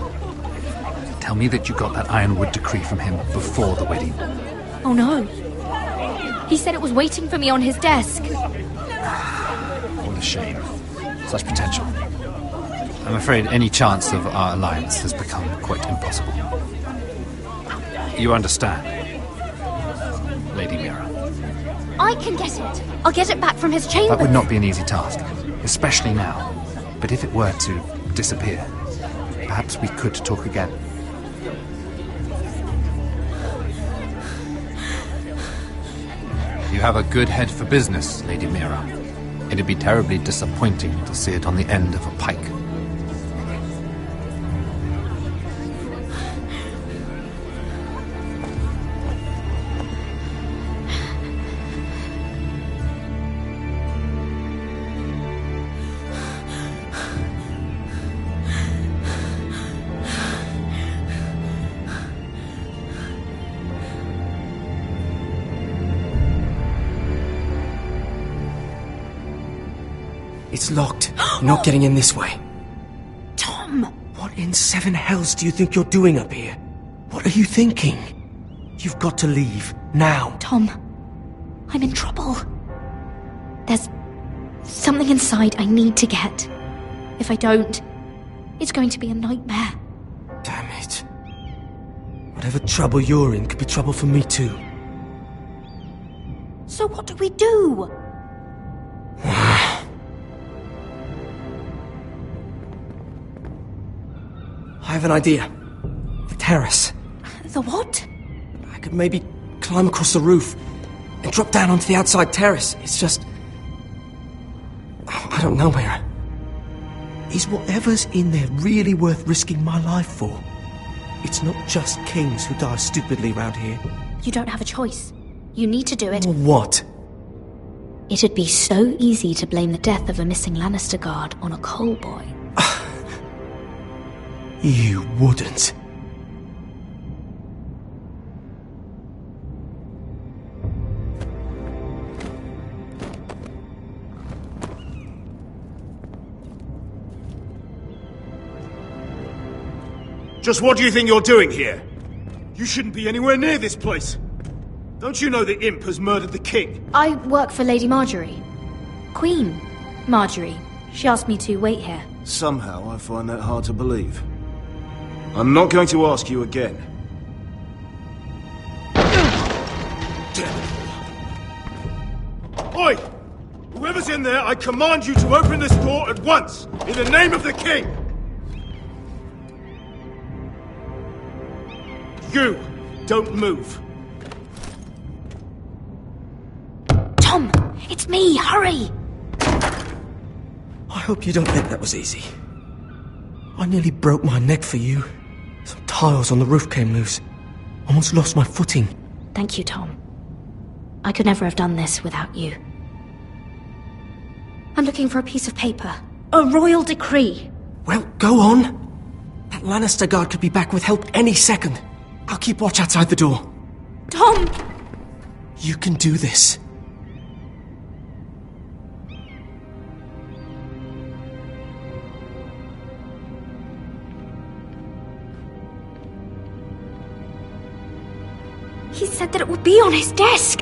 Tell me that you got that ironwood decree from him before the wedding. Oh no. He said it was waiting for me on his desk. What a shame. Such potential. I'm afraid any chance of our alliance has become quite impossible. You understand, Lady Mira? I can get it. I'll get it back from his chamber. That would not be an easy task, especially now. But if it were to disappear, perhaps we could talk again. You have a good head for business, Lady Mira. It'd be terribly disappointing to see it on the end of a pike. It's locked. You're not getting in this way. Tom! What in seven hells do you think you're doing up here? What are you thinking? You've got to leave. Now. Tom, I'm in trouble. There's something inside I need to get. If I don't, it's going to be a nightmare. Damn it. Whatever trouble you're in could be trouble for me too. So what do we do? I have an idea. The terrace. The what? I could maybe climb across the roof and drop down onto the outside terrace. It's just... I don't know, Mira. Is whatever's in there really worth risking my life for? It's not just kings who die stupidly round here. You don't have a choice. You need to do it. Or what? It'd be so easy to blame the death of a missing Lannister guard on a coal boy. You wouldn't. Just what do you think you're doing here? You shouldn't be anywhere near this place. Don't you know the imp has murdered the king? I work for Lady Marjorie. Queen Marjorie. She asked me to wait here. Somehow I find that hard to believe. I'm not going to ask you again. Oi! Whoever's in there, I command you to open this door at once, in the name of the king! You, don't move. Tom, it's me, hurry! I hope you don't think that was easy. I nearly broke my neck for you. Some tiles on the roof came loose. Almost lost my footing. Thank you, Tom. I could never have done this without you. I'm looking for a piece of paper. A royal decree. Well, go on. That Lannister guard could be back with help any second. I'll keep watch outside the door. Tom! You can do this. He said that it would be on his desk.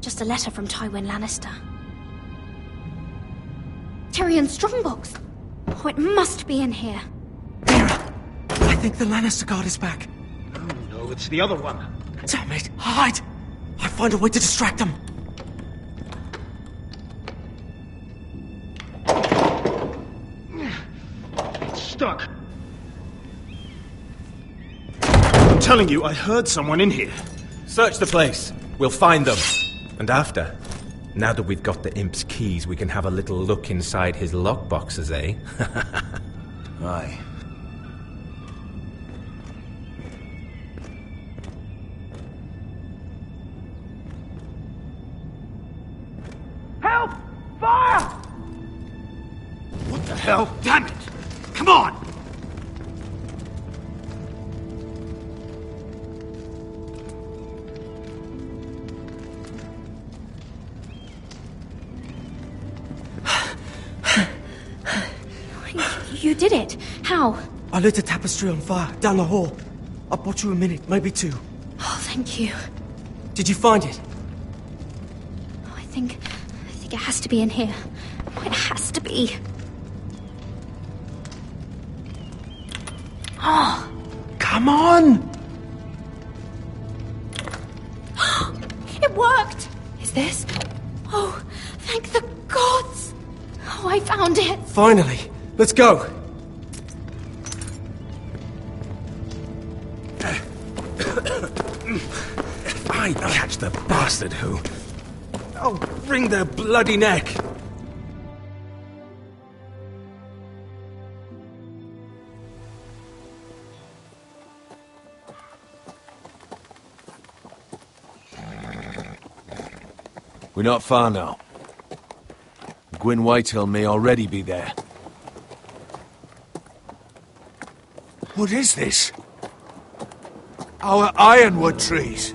Just a letter from Tywin Lannister. Tyrion Strongbox. Oh, it must be in here. I think the Lannister guard is back. No, it's the other one. Damn it! Hide! I'll find a way to distract them. It's stuck. I'm telling you, I heard someone in here. Search the place. We'll find them. And after, now that we've got the imp's keys, we can have a little look inside his lockboxes, eh? Aye. Help! Fire! What the hell? Damn it! Come on! You did it. How? I lit a tapestry on fire down the hall. I bought you a minute, maybe two. Oh, thank you. Did you find it? Oh, I think it has to be in here. Oh, it has to be. Oh. Come on! It worked! Is this? Oh, thank the gods! Oh, I found it! Finally! Let's go! If I catch the bastard who... I'll wring their bloody neck! We're not far now. Gwyn Whitehill may already be there. What is this? Our ironwood trees.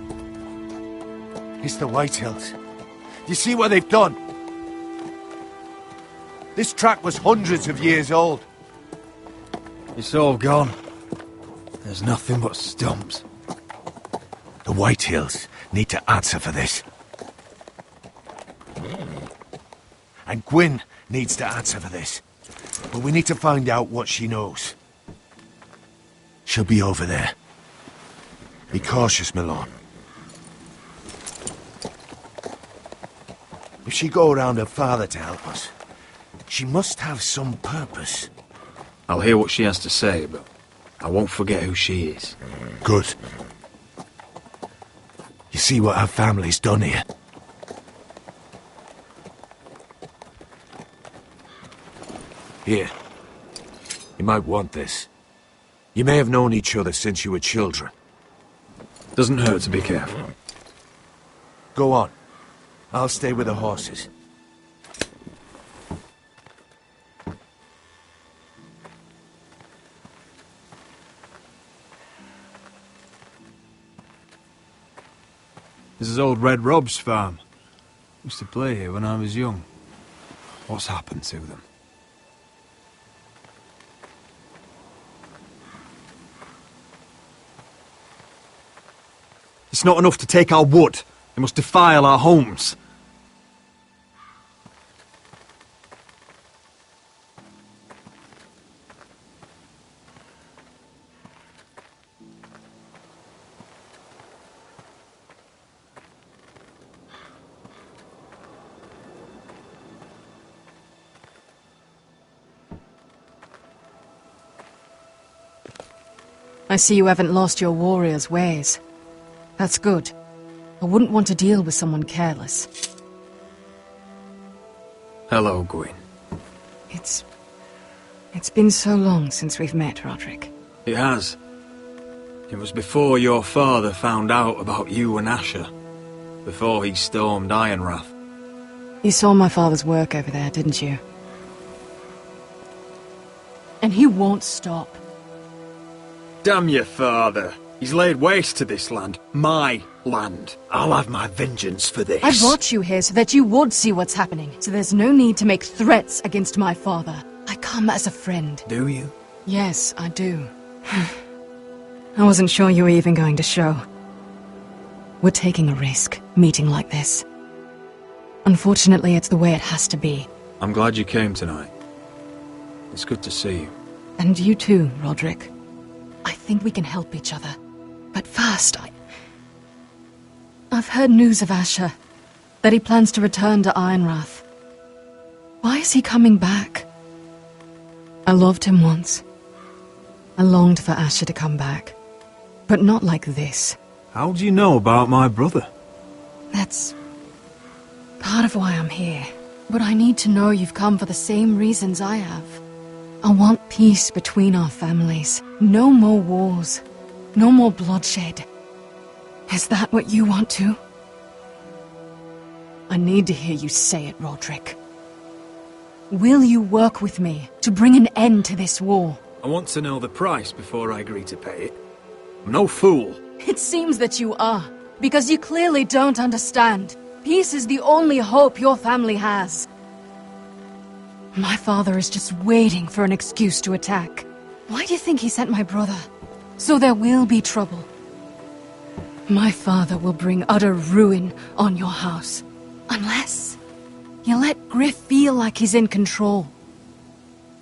It's the Whitehills. You see what they've done? This track was hundreds of years old. It's all gone. There's nothing but stumps. The Whitehills need to answer for this. And Gwyn needs to answer for this. But we need to find out what she knows. She'll be over there. Be cautious, Milan. If she go around her father to help us, she must have some purpose. I'll hear what she has to say, but I won't forget who she is. Good. You see what our family's done here? Here. You might want this. You may have known each other since you were children. Doesn't hurt to be careful. Go on. I'll stay with the horses. This is old Red Rob's farm. Used to play here when I was young. What's happened to them? It's not enough to take our wood. They must defile our homes. I see you haven't lost your warrior's ways. That's good. I wouldn't want to deal with someone careless. Hello, Gwyn. It's been so long since we've met, Roderick. It has. It was before your father found out about you and Asher. Before he stormed Ironrath. You saw my father's work over there, didn't you? And he won't stop. Damn your father. He's laid waste to this land. My land. I'll have my vengeance for this. I brought you here so that you would see what's happening. So there's no need to make threats against my father. I come as a friend. Do you? Yes, I do. I wasn't sure you were even going to show. We're taking a risk, meeting like this. Unfortunately, it's the way it has to be. I'm glad you came tonight. It's good to see you. And you too, Roderick. I think we can help each other. But first, I've heard news of Asher. That he plans to return to Ironrath. Why is he coming back? I loved him once. I longed for Asher to come back. But not like this. How do you know about my brother? That's part of why I'm here. But I need to know you've come for the same reasons I have. I want peace between our families. No more wars. No more bloodshed. Is that what you want too? I need to hear you say it, Roderick. Will you work with me to bring an end to this war? I want to know the price before I agree to pay it. I'm no fool. It seems that you are, because you clearly don't understand. Peace is the only hope your family has. My father is just waiting for an excuse to attack. Why do you think he sent my brother? So there will be trouble. My father will bring utter ruin on your house. Unless you let Griff feel like he's in control.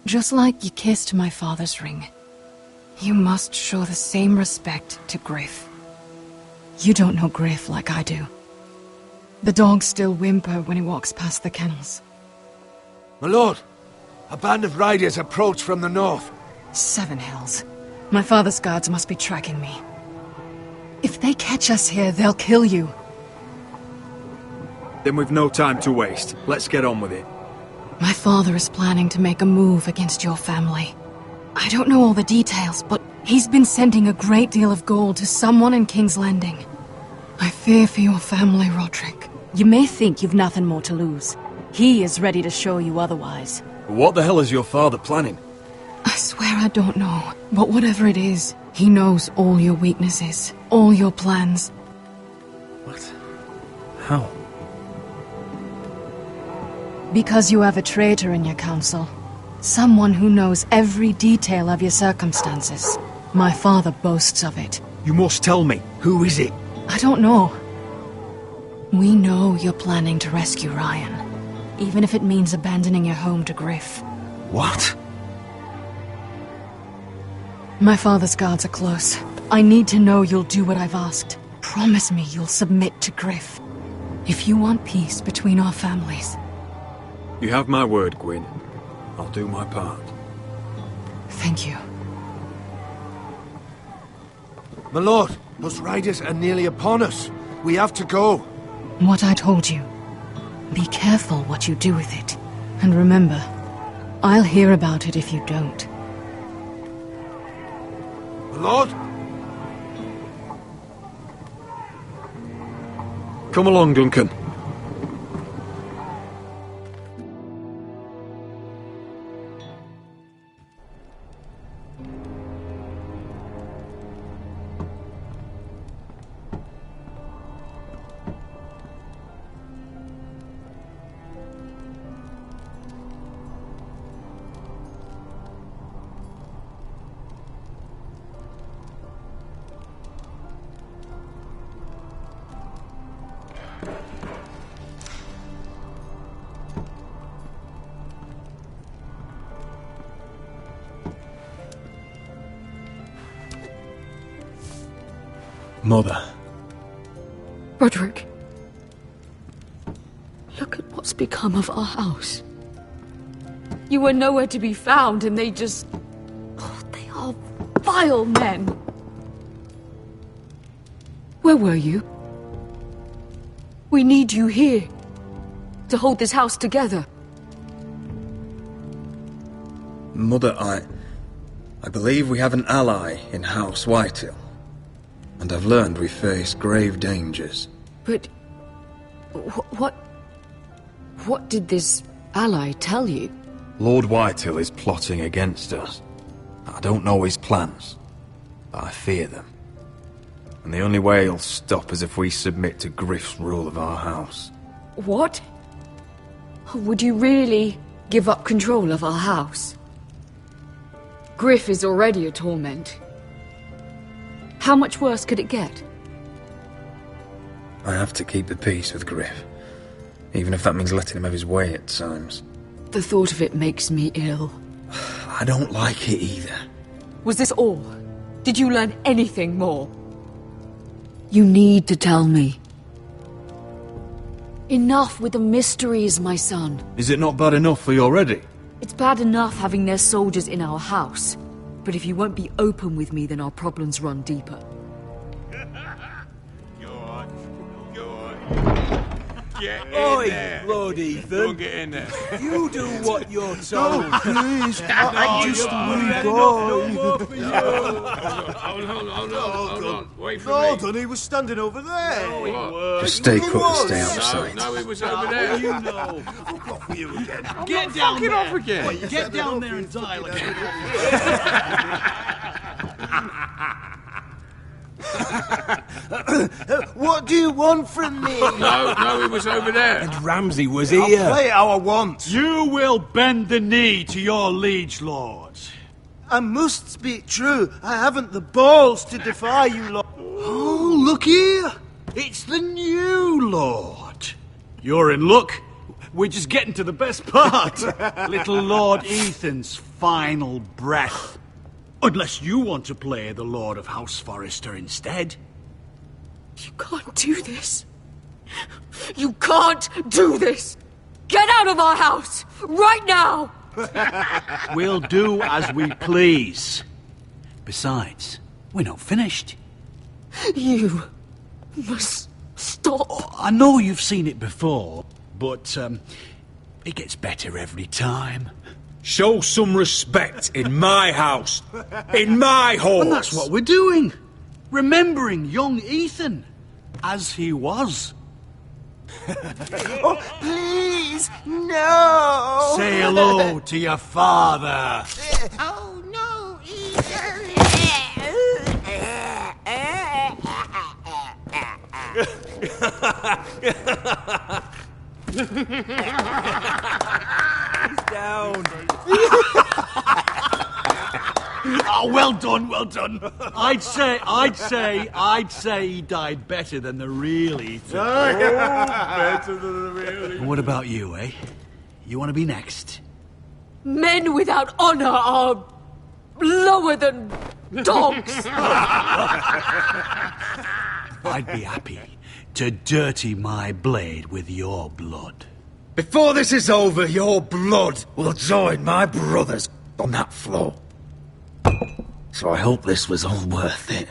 Just like you kissed my father's ring. You must show the same respect to Griff. You don't know Griff like I do. The dogs still whimper when he walks past the kennels. My lord, a band of riders approach from the north. 7 hells. My father's guards must be tracking me. If they catch us here, they'll kill you. Then we've no time to waste. Let's get on with it. My father is planning to make a move against your family. I don't know all the details, but he's been sending a great deal of gold to someone in King's Landing. I fear for your family, Roderick. You may think you've nothing more to lose. He is ready to show you otherwise. What the hell is your father planning? I swear I don't know, but whatever it is, he knows all your weaknesses, all your plans. What? How? Because you have a traitor in your council. Someone who knows every detail of your circumstances. My father boasts of it. You must tell me. Who is it? I don't know. We know you're planning to rescue Ryan. Even if it means abandoning your home to Griff. What? My father's guards are close. I need to know you'll do what I've asked. Promise me you'll submit to Griff. If you want peace between our families. You have my word, Gwyn. I'll do my part. Thank you. My lord, those riders are nearly upon us. We have to go. What I told you. Be careful what you do with it. And remember, I'll hear about it if you don't. My lord? Come along, Duncan. Mother. Roderick. Look at what's become of our house. You were nowhere to be found, and they just... Oh, they are vile men. Where were you? We need you here. To hold this house together. Mother, I believe we have an ally in House Whitehill. And I've learned we face grave dangers. But... What did this ally tell you? Lord Whitehill is plotting against us. I don't know his plans, but I fear them. And the only way he'll stop is if we submit to Griff's rule of our house. What? Would you really give up control of our house? Griff is already a torment. How much worse could it get? I have to keep the peace with Griff, even if that means letting him have his way at times. The thought of it makes me ill. I don't like it either. Was this all? Did you learn anything more? You need to tell me. Enough with the mysteries, my son. Is it not bad enough for you already? It's bad enough having their soldiers in our house. But if you won't be open with me, then our problems run deeper. Get in Oi, there. Lord Ethan. Don't get in there. You do what you're told. No, please. I just no, want to Hold on. Wait for No, me. Dunny, he was standing over there. Just stay put and stay outside. No, it was over there. You know. Fuck off with you again. Get down fucking there. off again. Get down there and die like What do you want from me? No, it was over there. And Ramsay was I'll here. play how I want. You will bend the knee to your liege lord. I must speak true. I haven't the balls to defy you lot. Oh, look here. It's the new lord. You're in luck. We're just getting to the best part. Little Lord Ethan's final breath. Unless you want to play the Lord of House Forrester instead. You can't do this. You can't do this. Get out of our house, right now. We'll do as we please. Besides, we're not finished. You must stop. I know you've seen it before, but it gets better every time. Show some respect in my house. In my hall. And that's what we're doing. Remembering young Ethan as he was. Oh, please, no. Say hello to your father. Oh, no, Down. Oh, well done, well done. I'd say he died better than the real Ethan. Better than the real. And what about you, eh? You want to be next? Men without honor are lower than dogs. I'd be happy to dirty my blade with your blood. Before this is over, your blood will join my brother's on that floor. So I hope this was all worth it.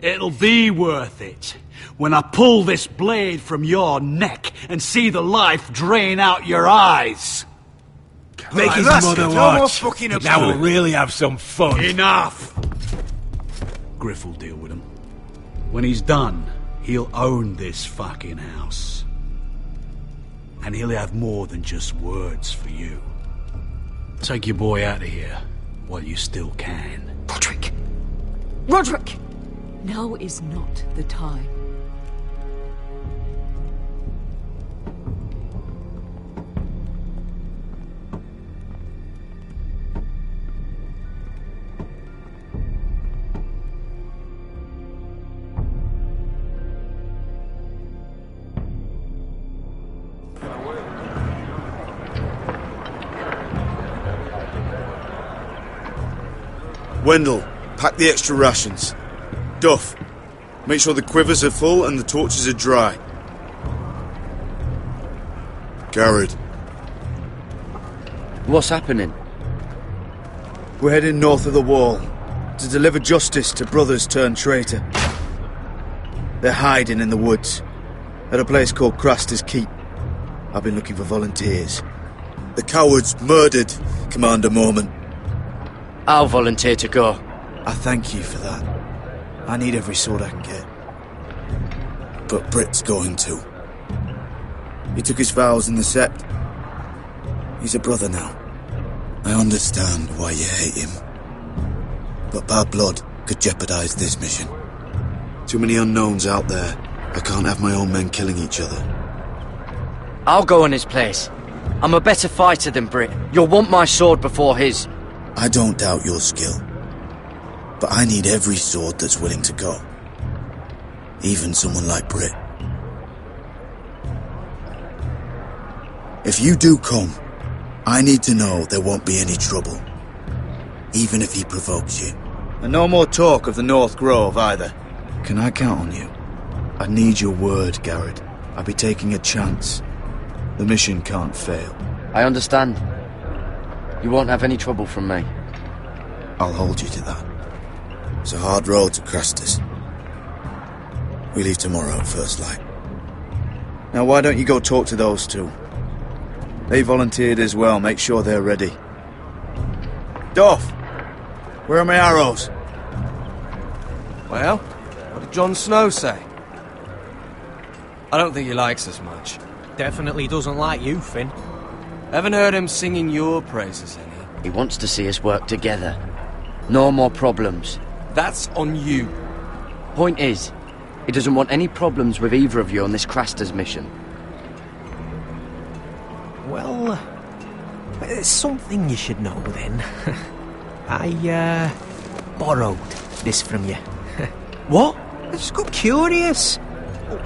It'll be worth it when I pull this blade from your neck and see the life drain out your eyes. Make his mother watch. Now we'll really have some fun. Enough! Griff will deal with him. When he's done, he'll own this fucking house. And he'll have more than just words for you. Take your boy out of here while you still can. Roderick! Roderick! Now is not the time. Wendell, pack the extra rations. Duff, make sure the quivers are full and the torches are dry. Garrett. What's happening? We're heading north of the wall to deliver justice to brothers turned traitor. They're hiding in the woods at a place called Craster's Keep. I've been looking for volunteers. The cowards murdered Commander Mormon. I'll volunteer to go. I thank you for that. I need every sword I can get. But Britt's going too. He took his vows in the Sept. He's a brother now. I understand why you hate him. But bad blood could jeopardize this mission. Too many unknowns out there. I can't have my own men killing each other. I'll go in his place. I'm a better fighter than Britt. You'll want my sword before his. I don't doubt your skill. But I need every sword that's willing to go. Even someone like Britt. If you do come, I need to know there won't be any trouble. Even if he provokes you. And no more talk of the North Grove either. Can I count on you? I need your word, Garrett. I'll be taking a chance. The mission can't fail. I understand. You won't have any trouble from me. I'll hold you to that. It's a hard road to Craster's. We leave tomorrow at first light. Now why don't you go talk to those two? They volunteered as well, make sure they're ready. Duff! Where are my arrows? Well, what did Jon Snow say? I don't think he likes us much. Definitely doesn't like you, Finn. Haven't heard him singing your praises any. He wants to see us work together. No more problems. That's on you. Point is, he doesn't want any problems with either of you on this Craster's mission. Well, there's something you should know then. I, borrowed this from you. What? I just got curious.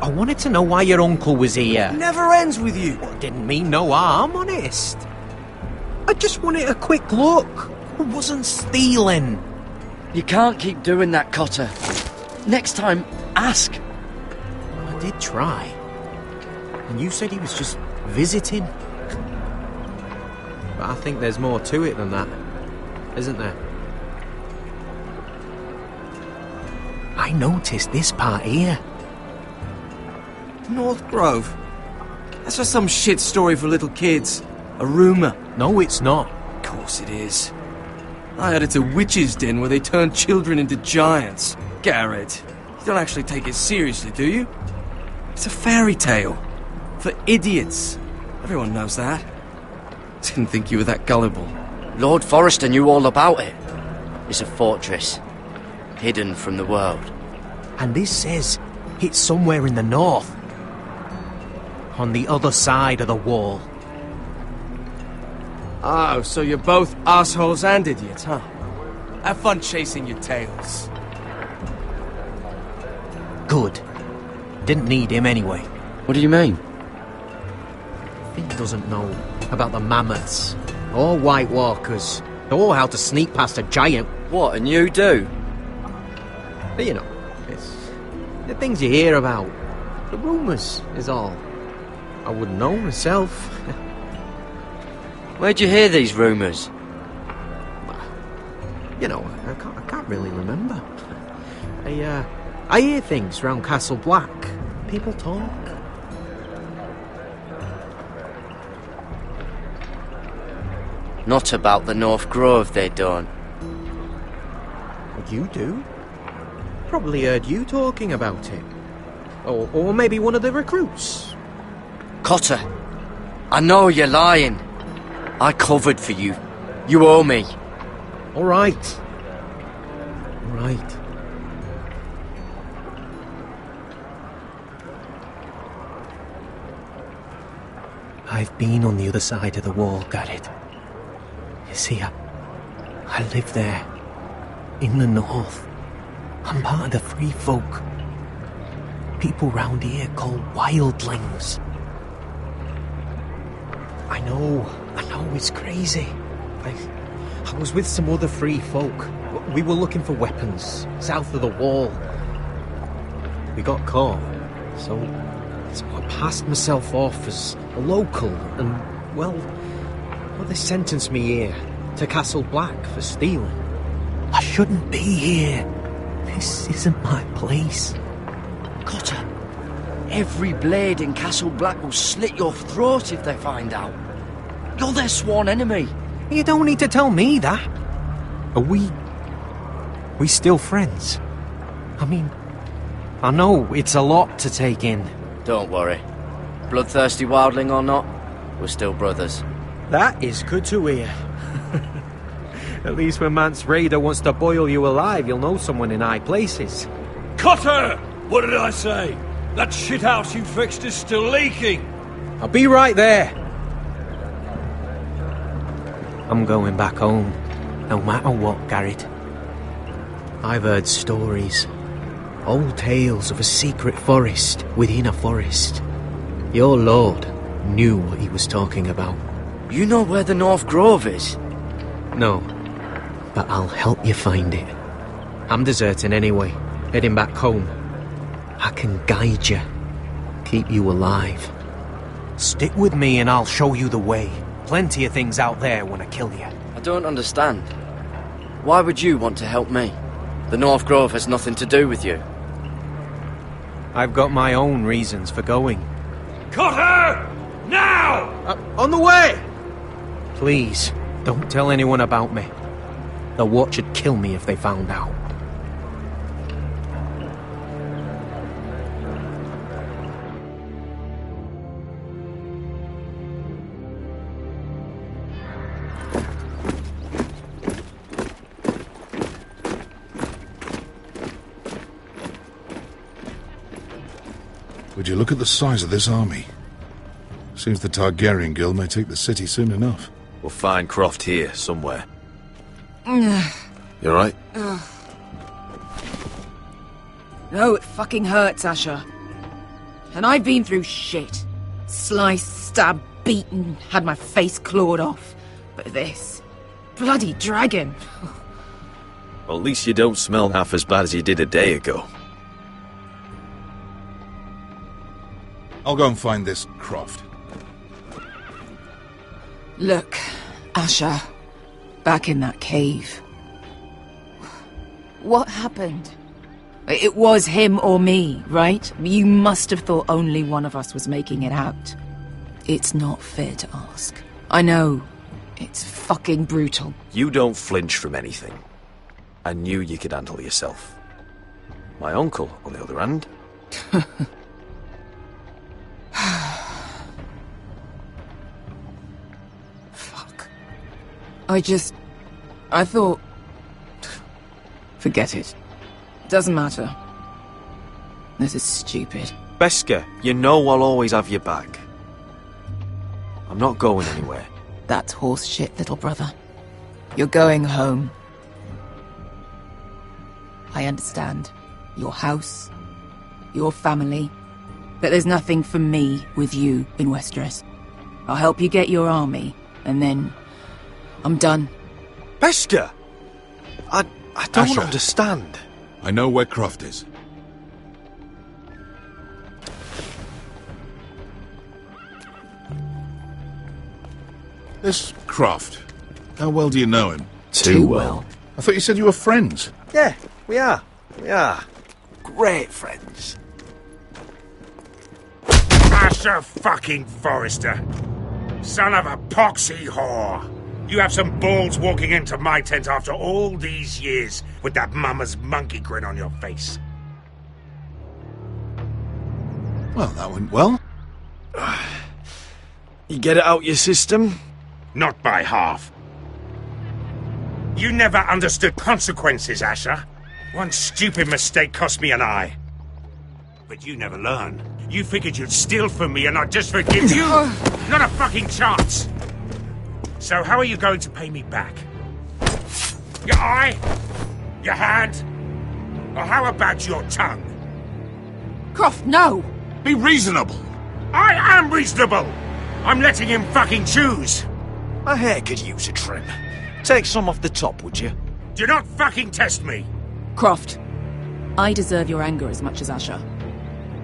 I wanted to know why your uncle was here. Never ends with you. Well, didn't mean no harm, honest. I just wanted a quick look. I wasn't stealing. You can't keep doing that, Cotter. Next time, ask. Well, I did try. And you said he was just visiting. But I think there's more to it than that, isn't there? I noticed this part here. North Grove? That's just some shit story for little kids. A rumour. No, it's not. Of course it is. I heard it's a witch's den where they turn children into giants. Garrett, you don't actually take it seriously, do you? It's a fairy tale. For idiots. Everyone knows that. Didn't think you were that gullible. Lord Forrester knew all about it. It's a fortress. Hidden from the world. And this says it's somewhere in the north. On the other side of the wall. Oh, so you're both assholes and idiots, huh? Have fun chasing your tails. Good. Didn't need him anyway. What do you mean? Finn doesn't know about the mammoths, or White Walkers, or how to sneak past a giant. What, and you do? But you know, it's the things you hear about. The rumours is all. I wouldn't know myself. Where'd you hear these rumours? You know, I can't really remember. I hear things round Castle Black. People talk. Not about the North Grove, they don't. You do? Probably heard you talking about it. Or maybe one of the recruits. Cotter, I know you're lying. I covered for you. You owe me. All right. All right. I've been on the other side of the wall, Garrett. You see, I live there. In the north. I'm part of the free folk. People round here call wildlings. I know it's crazy. I was with some other free folk. We were looking for weapons south of the wall. We got caught, so I passed myself off as a local, and well, they sentenced me here to Castle Black for stealing. I shouldn't be here. This isn't my place. Cotter, every blade in Castle Black will slit your throat if they find out. You're their sworn enemy. You don't need to tell me that. Are we still friends? I mean, I know it's a lot to take in. Don't worry. Bloodthirsty wildling or not, we're still brothers. That is good to hear. At least when Mance Raider wants to boil you alive, you'll know someone in high places. Cotter! What did I say? That shithouse you fixed is still leaking! I'll be right there. I'm going back home, no matter what, Garrett. I've heard stories. Old tales of a secret forest within a forest. Your lord knew what he was talking about. You know where the North Grove is? No, but I'll help you find it. I'm deserting anyway, heading back home. I can guide you, keep you alive. Stick with me and I'll show you the way. Plenty of things out there when I kill you. I don't understand. Why would you want to help me? The North Grove has nothing to do with you. I've got my own reasons for going. Cotter! Now! On the way! Please, don't tell anyone about me. The Watch would kill me if they found out. Would you look at the size of this army? Seems the Targaryen Guild may take the city soon enough. We'll find Croft here, somewhere. You alright? No, it fucking hurts, Asher. And I've been through shit. Sliced, stabbed, beaten, had my face clawed off. But this... bloody dragon. Well, at least you don't smell half as bad as you did a day ago. I'll go and find this Croft. Look, Asher. Back in that cave. What happened? It was him or me, right? You must have thought only one of us was making it out. It's not fair to ask. I know. It's fucking brutal. You don't flinch from anything. I knew you could handle yourself. My uncle, on the other hand... Fuck. I thought... Forget it. Doesn't matter. This is stupid. Beskha, you know I'll always have your back. I'm not going anywhere. That's horse shit, little brother. You're going home. I understand. Your house, your family. But there's nothing for me with you in Westeros. I'll help you get your army, and then... I'm done. Beskha! I don't Asher. understand. I know where Croft is. This Croft, how well do you know him? Too well. I thought you said you were friends. Yeah, we are. great friends. Asher fucking Forrester. Son of a poxy whore. You have some balls walking into my tent after all these years with that mama's monkey grin on your face. Well, that went well. You get it out your system? Not by half. You never understood consequences, Asher. One stupid mistake cost me an eye. But you never learn. You figured you'd steal from me and I'd just forgive you? Not a fucking chance! So how are you going to pay me back? Your eye? Your hand? Or how about your tongue? Croft, no! Be reasonable! I am reasonable! I'm letting him fucking choose! My hair could use a trim. Take some off the top, would you? Do not fucking test me! Croft, I deserve your anger as much as Asher.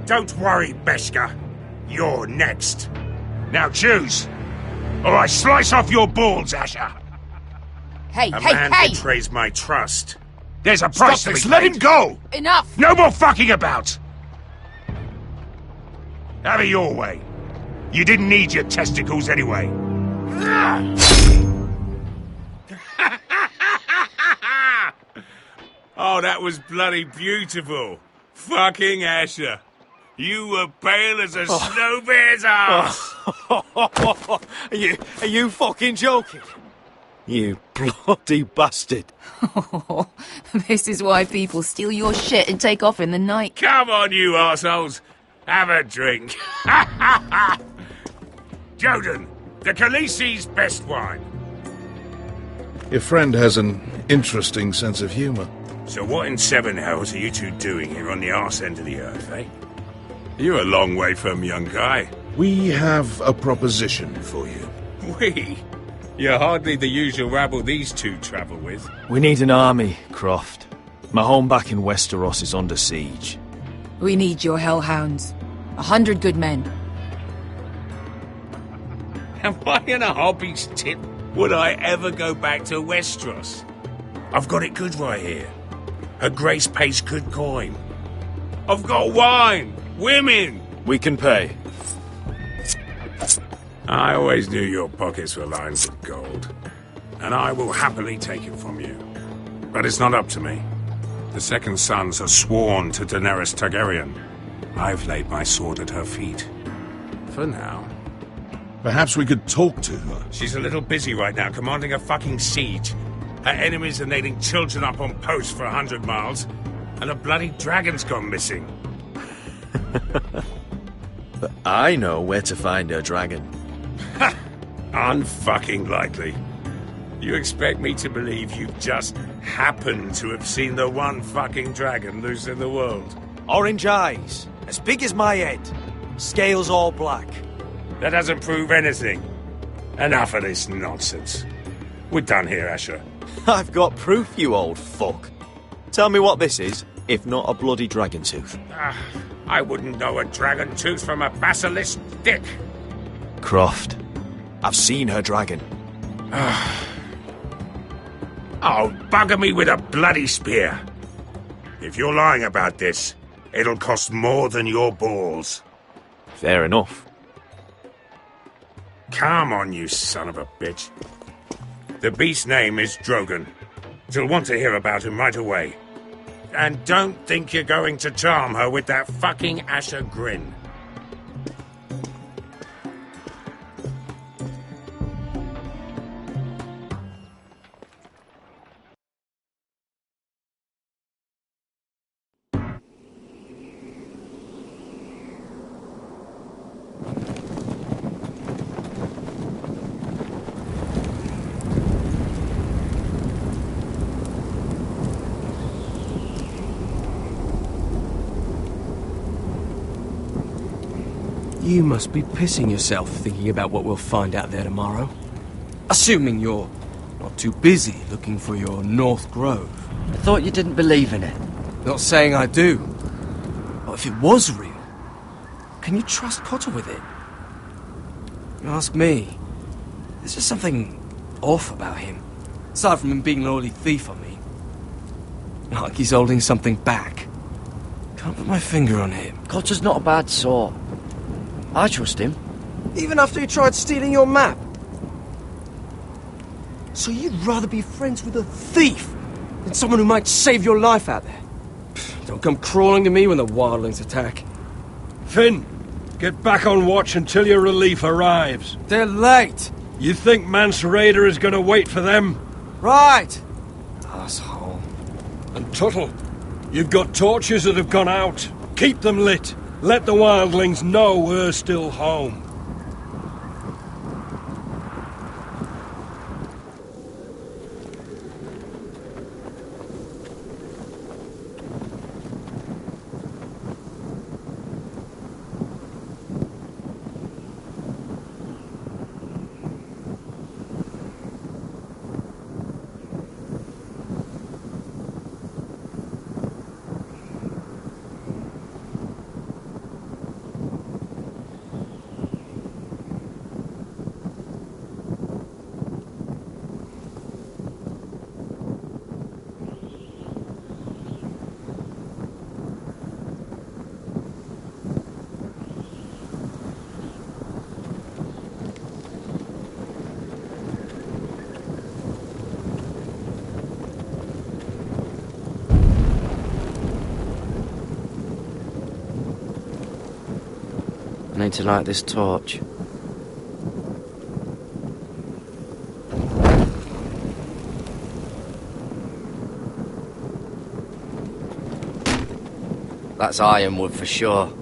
Don't worry, Beskha. You're next. Now choose! Or I slice off your balls, Asher! Hey, A man betrays my trust. There's a price to be paid. Let him go! Enough! No more fucking about! Have it your way. You didn't need your testicles anyway. Oh, that was bloody beautiful. Fucking Asher. You were pale as a snow bear's ass. Are you fucking joking? You bloody bastard. This is why people steal your shit and take off in the night. Come on, you arseholes. Have a drink. Joden, the Khaleesi's best wine. Your friend has an interesting sense of humour. So what in seven hells are you two doing here on the arse end of the earth, eh? You're a long way from, young guy. We have a proposition for you. We? You're hardly the usual rabble these two travel with. We need an army, Croft. My home back in Westeros is under siege. We need your hellhounds. 100 good men. Am I in a hobby's tip? Would I ever go back to Westeros? I've got it good right here. Her Grace pays good coin. I've got wine, women. We can pay. I always knew your pockets were lined with gold, and I will happily take it from you. But it's not up to me. The second sons are sworn to Daenerys Targaryen. I've laid my sword at her feet. For now. Perhaps we could talk to her. She's a little busy right now, commanding a fucking siege. Her enemies are nailing children up on posts for 100 miles, and a bloody dragon's gone missing. But I know where to find her dragon. Ha! Unfucking likely. You expect me to believe you've just happened to have seen the one fucking dragon loose in the world? Orange eyes, as big as my head. Scales all black. That doesn't prove anything. Enough of this nonsense. We're done here, Asher. I've got proof, you old fuck. Tell me what this is, if not a bloody dragon tooth. I wouldn't know a dragon tooth from a basilisk dick. Croft, I've seen her dragon. Oh, bugger me with a bloody spear. If you're lying about this, it'll cost more than your balls. Fair enough. Come on, you son of a bitch. The beast's name is Drogon. She'll want to hear about him right away. And don't think you're going to charm her with that fucking Asher grin. You must be pissing yourself thinking about what we'll find out there tomorrow. Assuming you're not too busy looking for your North Grove. I thought you didn't believe in it. Not saying I do. But if it was real, can you trust Potter with it? Ask me. There's just something off about him. Aside from him being an oily thief, I mean. Like he's holding something back. Can't put my finger on it. Cotter's not a bad sort. I trust him. Even after he tried stealing your map? So you'd rather be friends with a thief than someone who might save your life out there? Don't come crawling to me when the wildlings attack. Finn, get back on watch until your relief arrives. They're late. You think Mance Rayder is going to wait for them? Right. Asshole. And Tuttle, you've got torches that have gone out. Keep them lit. Let the wildlings know we're still home. I need to light this torch. That's ironwood for sure.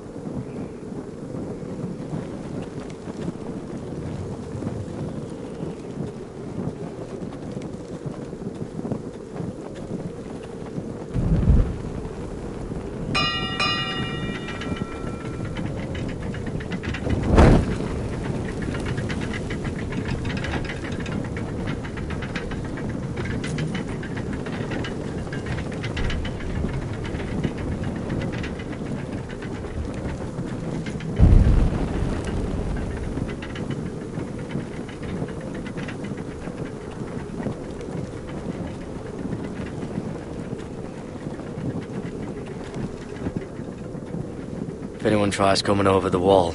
If anyone tries coming over the wall,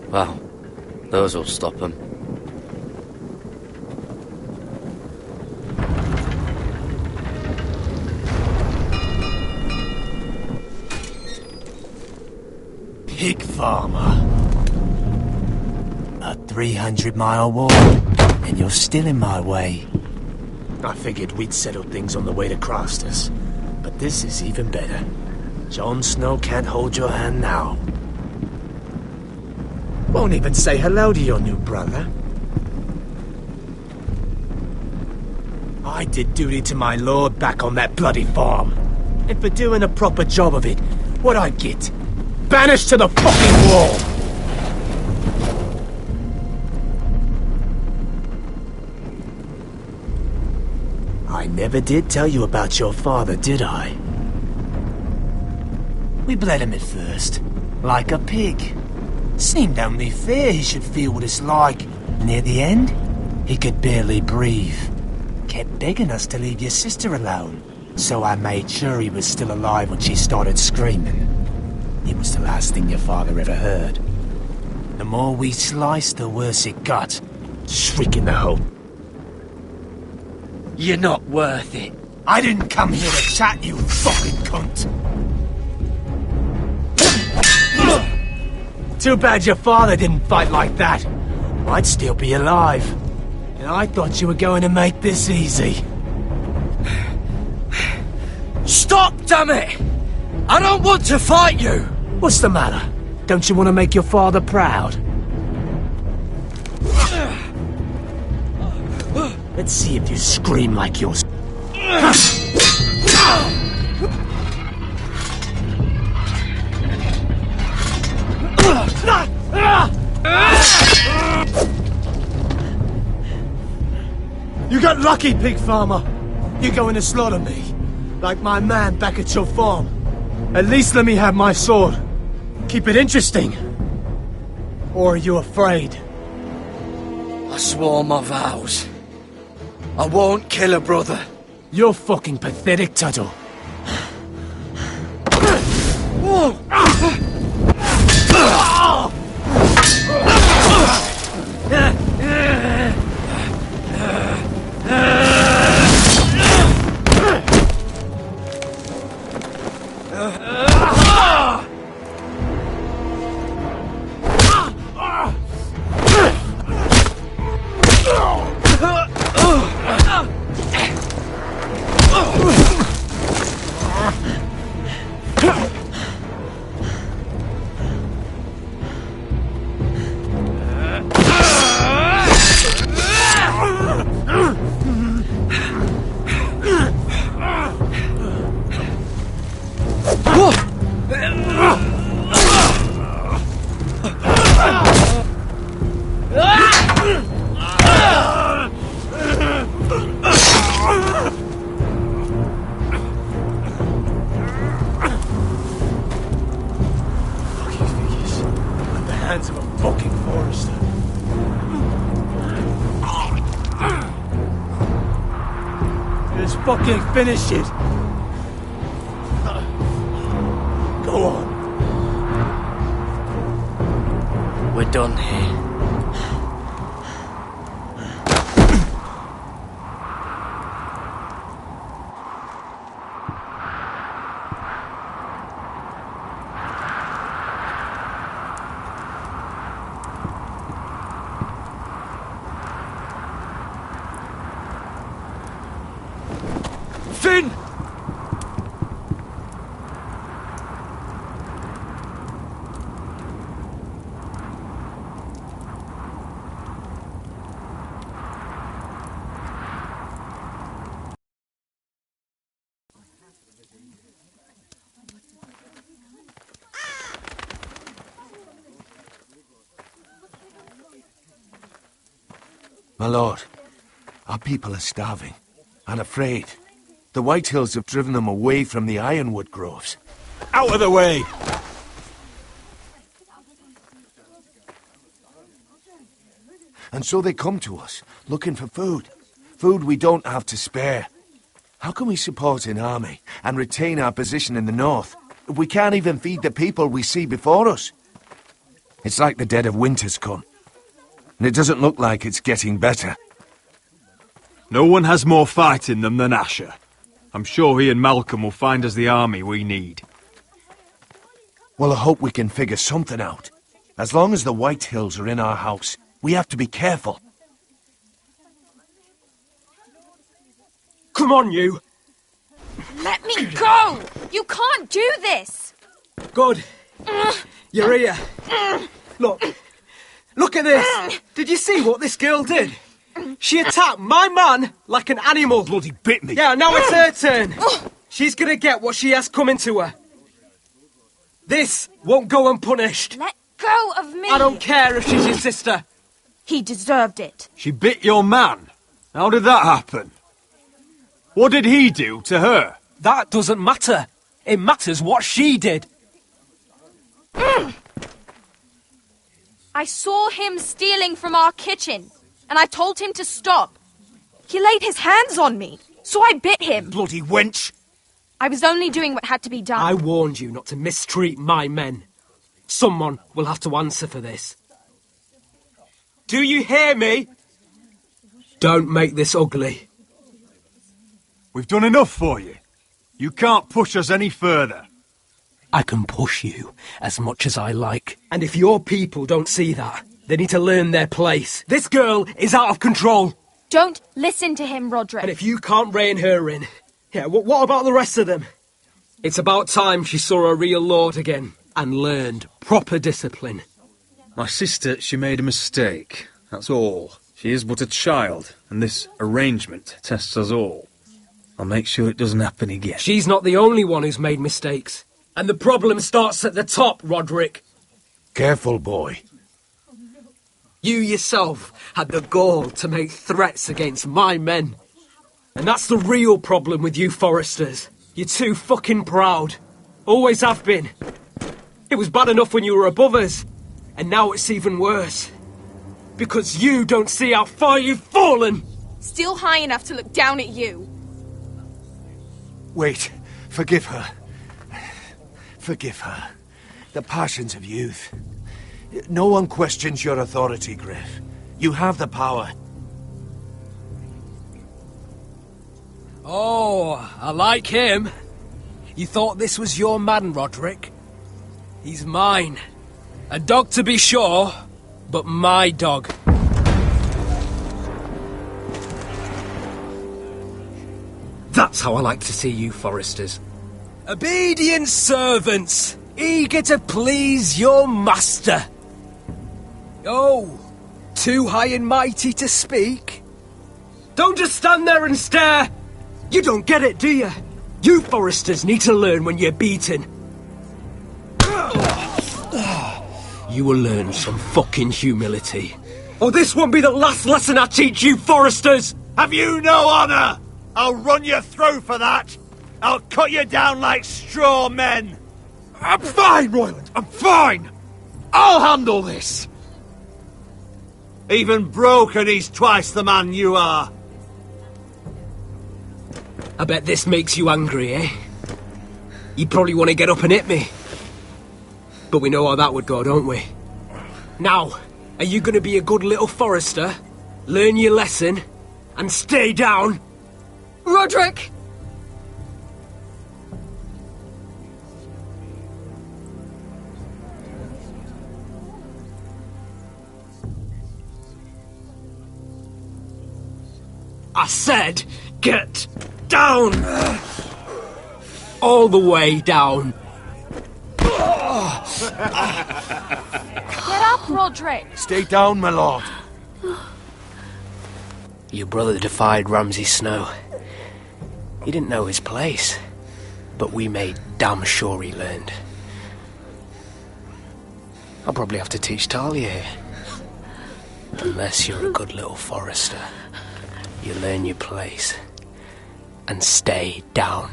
well, those will stop them. Pig farmer. A 300-mile walk, and you're still in my way. I figured we'd settle things on the way to Crossters, but this is even better. Jon Snow can't hold your hand now. Won't even say hello to your new brother. I did duty to my lord back on that bloody farm. And for doing a proper job of it, what'd I get? Banished to the fucking wall! I never did tell you about your father, did I? We bled him at first, like a pig. Seemed only fair he should feel what it's like. Near the end, he could barely breathe. Kept begging us to leave your sister alone, so I made sure he was still alive when she started screaming. It was the last thing your father ever heard. The more we sliced, the worse it got. Shrieking the hope. You're not worth it. I didn't come here to chat, you fucking cunt. Too bad your father didn't fight like that. I'd still be alive. And I thought you were going to make this easy. Stop, damn it! I don't want to fight you! What's the matter? Don't you want to make your father proud? Let's see if you scream like yours. You got lucky, pig farmer. You're going to slaughter me, like my man back at your farm. At least let me have my sword. Keep it interesting. Or are you afraid? I swore my vows. I won't kill a brother. You're fucking pathetic, Tuttle. fucking finish it! Go on. We're done here. Finn! My lord, our people are starving and afraid. The Whitehills have driven them away from the ironwood groves. Out of the way! And so they come to us, looking for food. Food we don't have to spare. How can we support an army and retain our position in the north if we can't even feed the people we see before us? It's like the dead of winter's come. And it doesn't look like it's getting better. No one has more fight in them than Asher. I'm sure he and Malcolm will find us the army we need. Well, I hope we can figure something out. As long as the Whitehills are in our house, we have to be careful. Come on, you! Let me go! You can't do this! Good. You're here. Look at this! Did you see what this girl did? She attacked my man like an animal. Bloody bit me. Yeah, now it's her turn. She's gonna get what she has coming to her. This won't go unpunished. Let go of me! I don't care if she's your sister. He deserved it. She bit your man. How did that happen? What did he do to her? That doesn't matter. It matters what she did. I saw him stealing from our kitchen, and I told him to stop. He laid his hands on me, so I bit him. Bloody wench! I was only doing what had to be done. I warned you not to mistreat my men. Someone will have to answer for this. Do you hear me? Don't make this ugly. We've done enough for you. You can't push us any further. I can push you as much as I like. And if your people don't see that, they need to learn their place. This girl is out of control. Don't listen to him, Roderick. And if you can't rein her in, yeah, what about the rest of them? It's about time she saw a real lord again and learned proper discipline. My sister, she made a mistake. That's all. She is but a child, and this arrangement tests us all. I'll make sure it doesn't happen again. She's not the only one who's made mistakes. And the problem starts at the top, Roderick. Careful, boy. You yourself had the gall to make threats against my men. And that's the real problem with you Foresters. You're too fucking proud. Always have been. It was bad enough when you were above us. And now it's even worse. Because you don't see how far you've fallen. Still high enough to look down at you. Wait. Forgive her. Forgive her. The passions of youth. No one questions your authority, Griff. You have the power. Oh, I like him. You thought this was your man, Roderick? He's mine. A dog to be sure, but my dog. That's how I like to see you, Foresters. Obedient servants, eager to please your master. Oh, too high and mighty to speak? Don't just stand there and stare. You don't get it, do you? You Foresters need to learn when you're beaten. You will learn some fucking humility. Or this won't be the last lesson I teach you, Foresters! Have you no honour? I'll run you through for that! I'll cut you down like straw men! I'm fine, Royland, I'm fine! I'll handle this! Even broken, he's twice the man you are. I bet this makes you angry, eh? You probably want to get up and hit me. But we know how that would go, don't we? Now, are you going to be a good little forester, learn your lesson, and stay down? Roderick! I said, get down! All the way down. Get up, Roderick! Stay down, my lord. Your brother defied Ramsay Snow. He didn't know his place, but we made damn sure he learned. I'll probably have to teach Talia here. Unless you're a good little forester. You learn your place and stay down.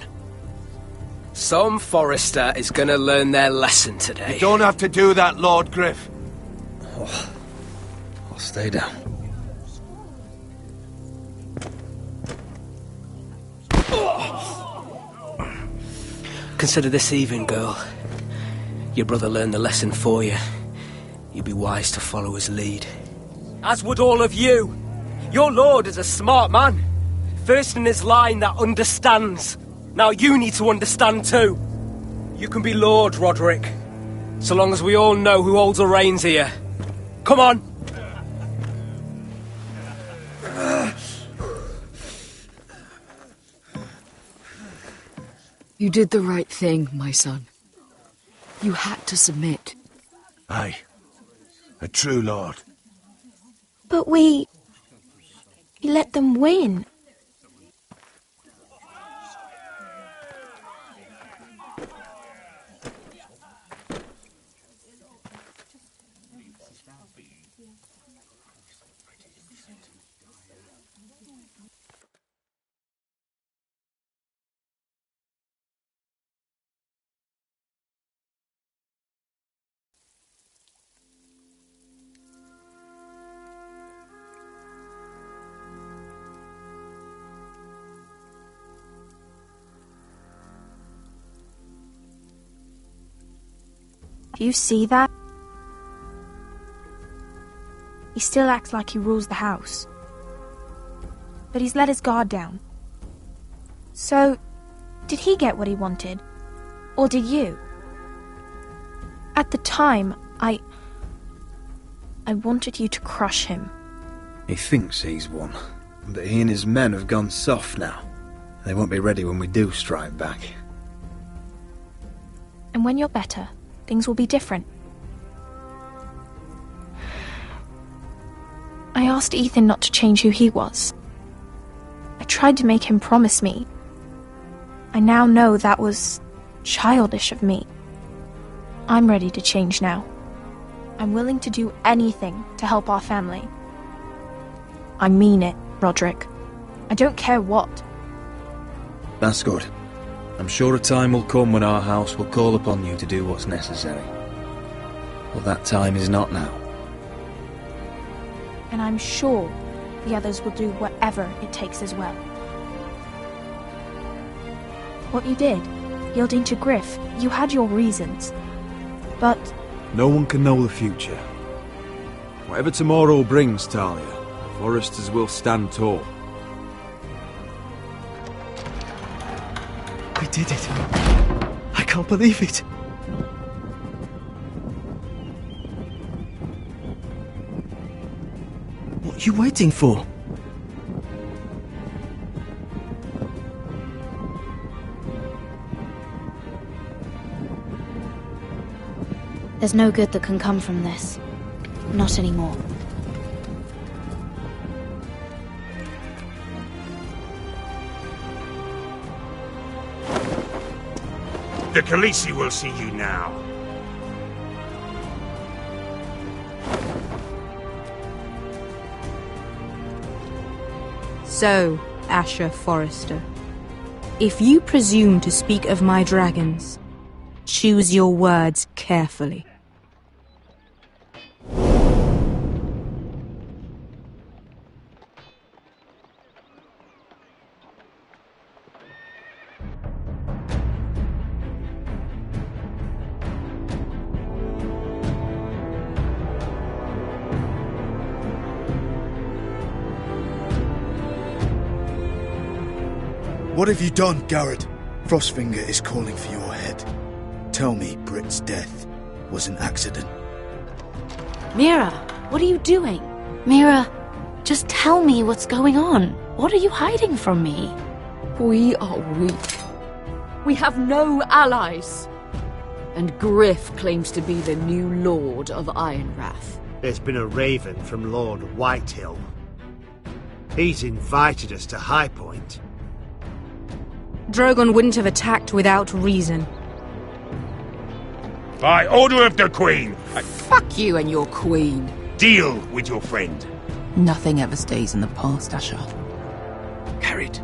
Some forester is gonna learn their lesson today. You don't have to do that, Lord Griff. Oh, I'll stay down. Consider this even, girl. Your brother learned the lesson for you. You'd be wise to follow his lead. As would all of you. Your lord is a smart man. First in his line that understands. Now you need to understand too. You can be Lord, Roderick. So long as we all know who holds the reins here. Come on! You did the right thing, my son. You had to submit. Aye. A true lord. But we let them win. Do you see that? He still acts like he rules the house. But he's let his guard down. So, did he get what he wanted? Or did you? At the time, I wanted you to crush him. He thinks he's won, but he and his men have gone soft now. They won't be ready when we do strike back. And when you're better, things will be different. I asked Ethan not to change who he was. I tried to make him promise me. I now know that was childish of me. I'm ready to change now. I'm willing to do anything to help our family. I mean it, Roderick. I don't care what. That's good. I'm sure a time will come when our house will call upon you to do what's necessary. But that time is not now. And I'm sure the others will do whatever it takes as well. What you did, yielding to Griff, you had your reasons. But no one can know the future. Whatever tomorrow brings, Talia, the Foresters will stand tall. We did it. I can't believe it. What are you waiting for? There's no good that can come from this. Not anymore. The Khaleesi will see you now. So, Asher Forrester, if you presume to speak of my dragons, choose your words carefully. What have you done, Garrett? Frostfinger is calling for your head. Tell me Britt's death was an accident. Mira, what are you doing? Mira, just tell me what's going on. What are you hiding from me? We are weak. We have no allies. And Griff claims to be the new Lord of Ironwrath. There's been a raven from Lord Whitehill. He's invited us to High Point. Drogon wouldn't have attacked without reason. By order of the Queen, Fuck you and your queen. deal with your friend. Nothing ever stays in the past, Asher. Carried.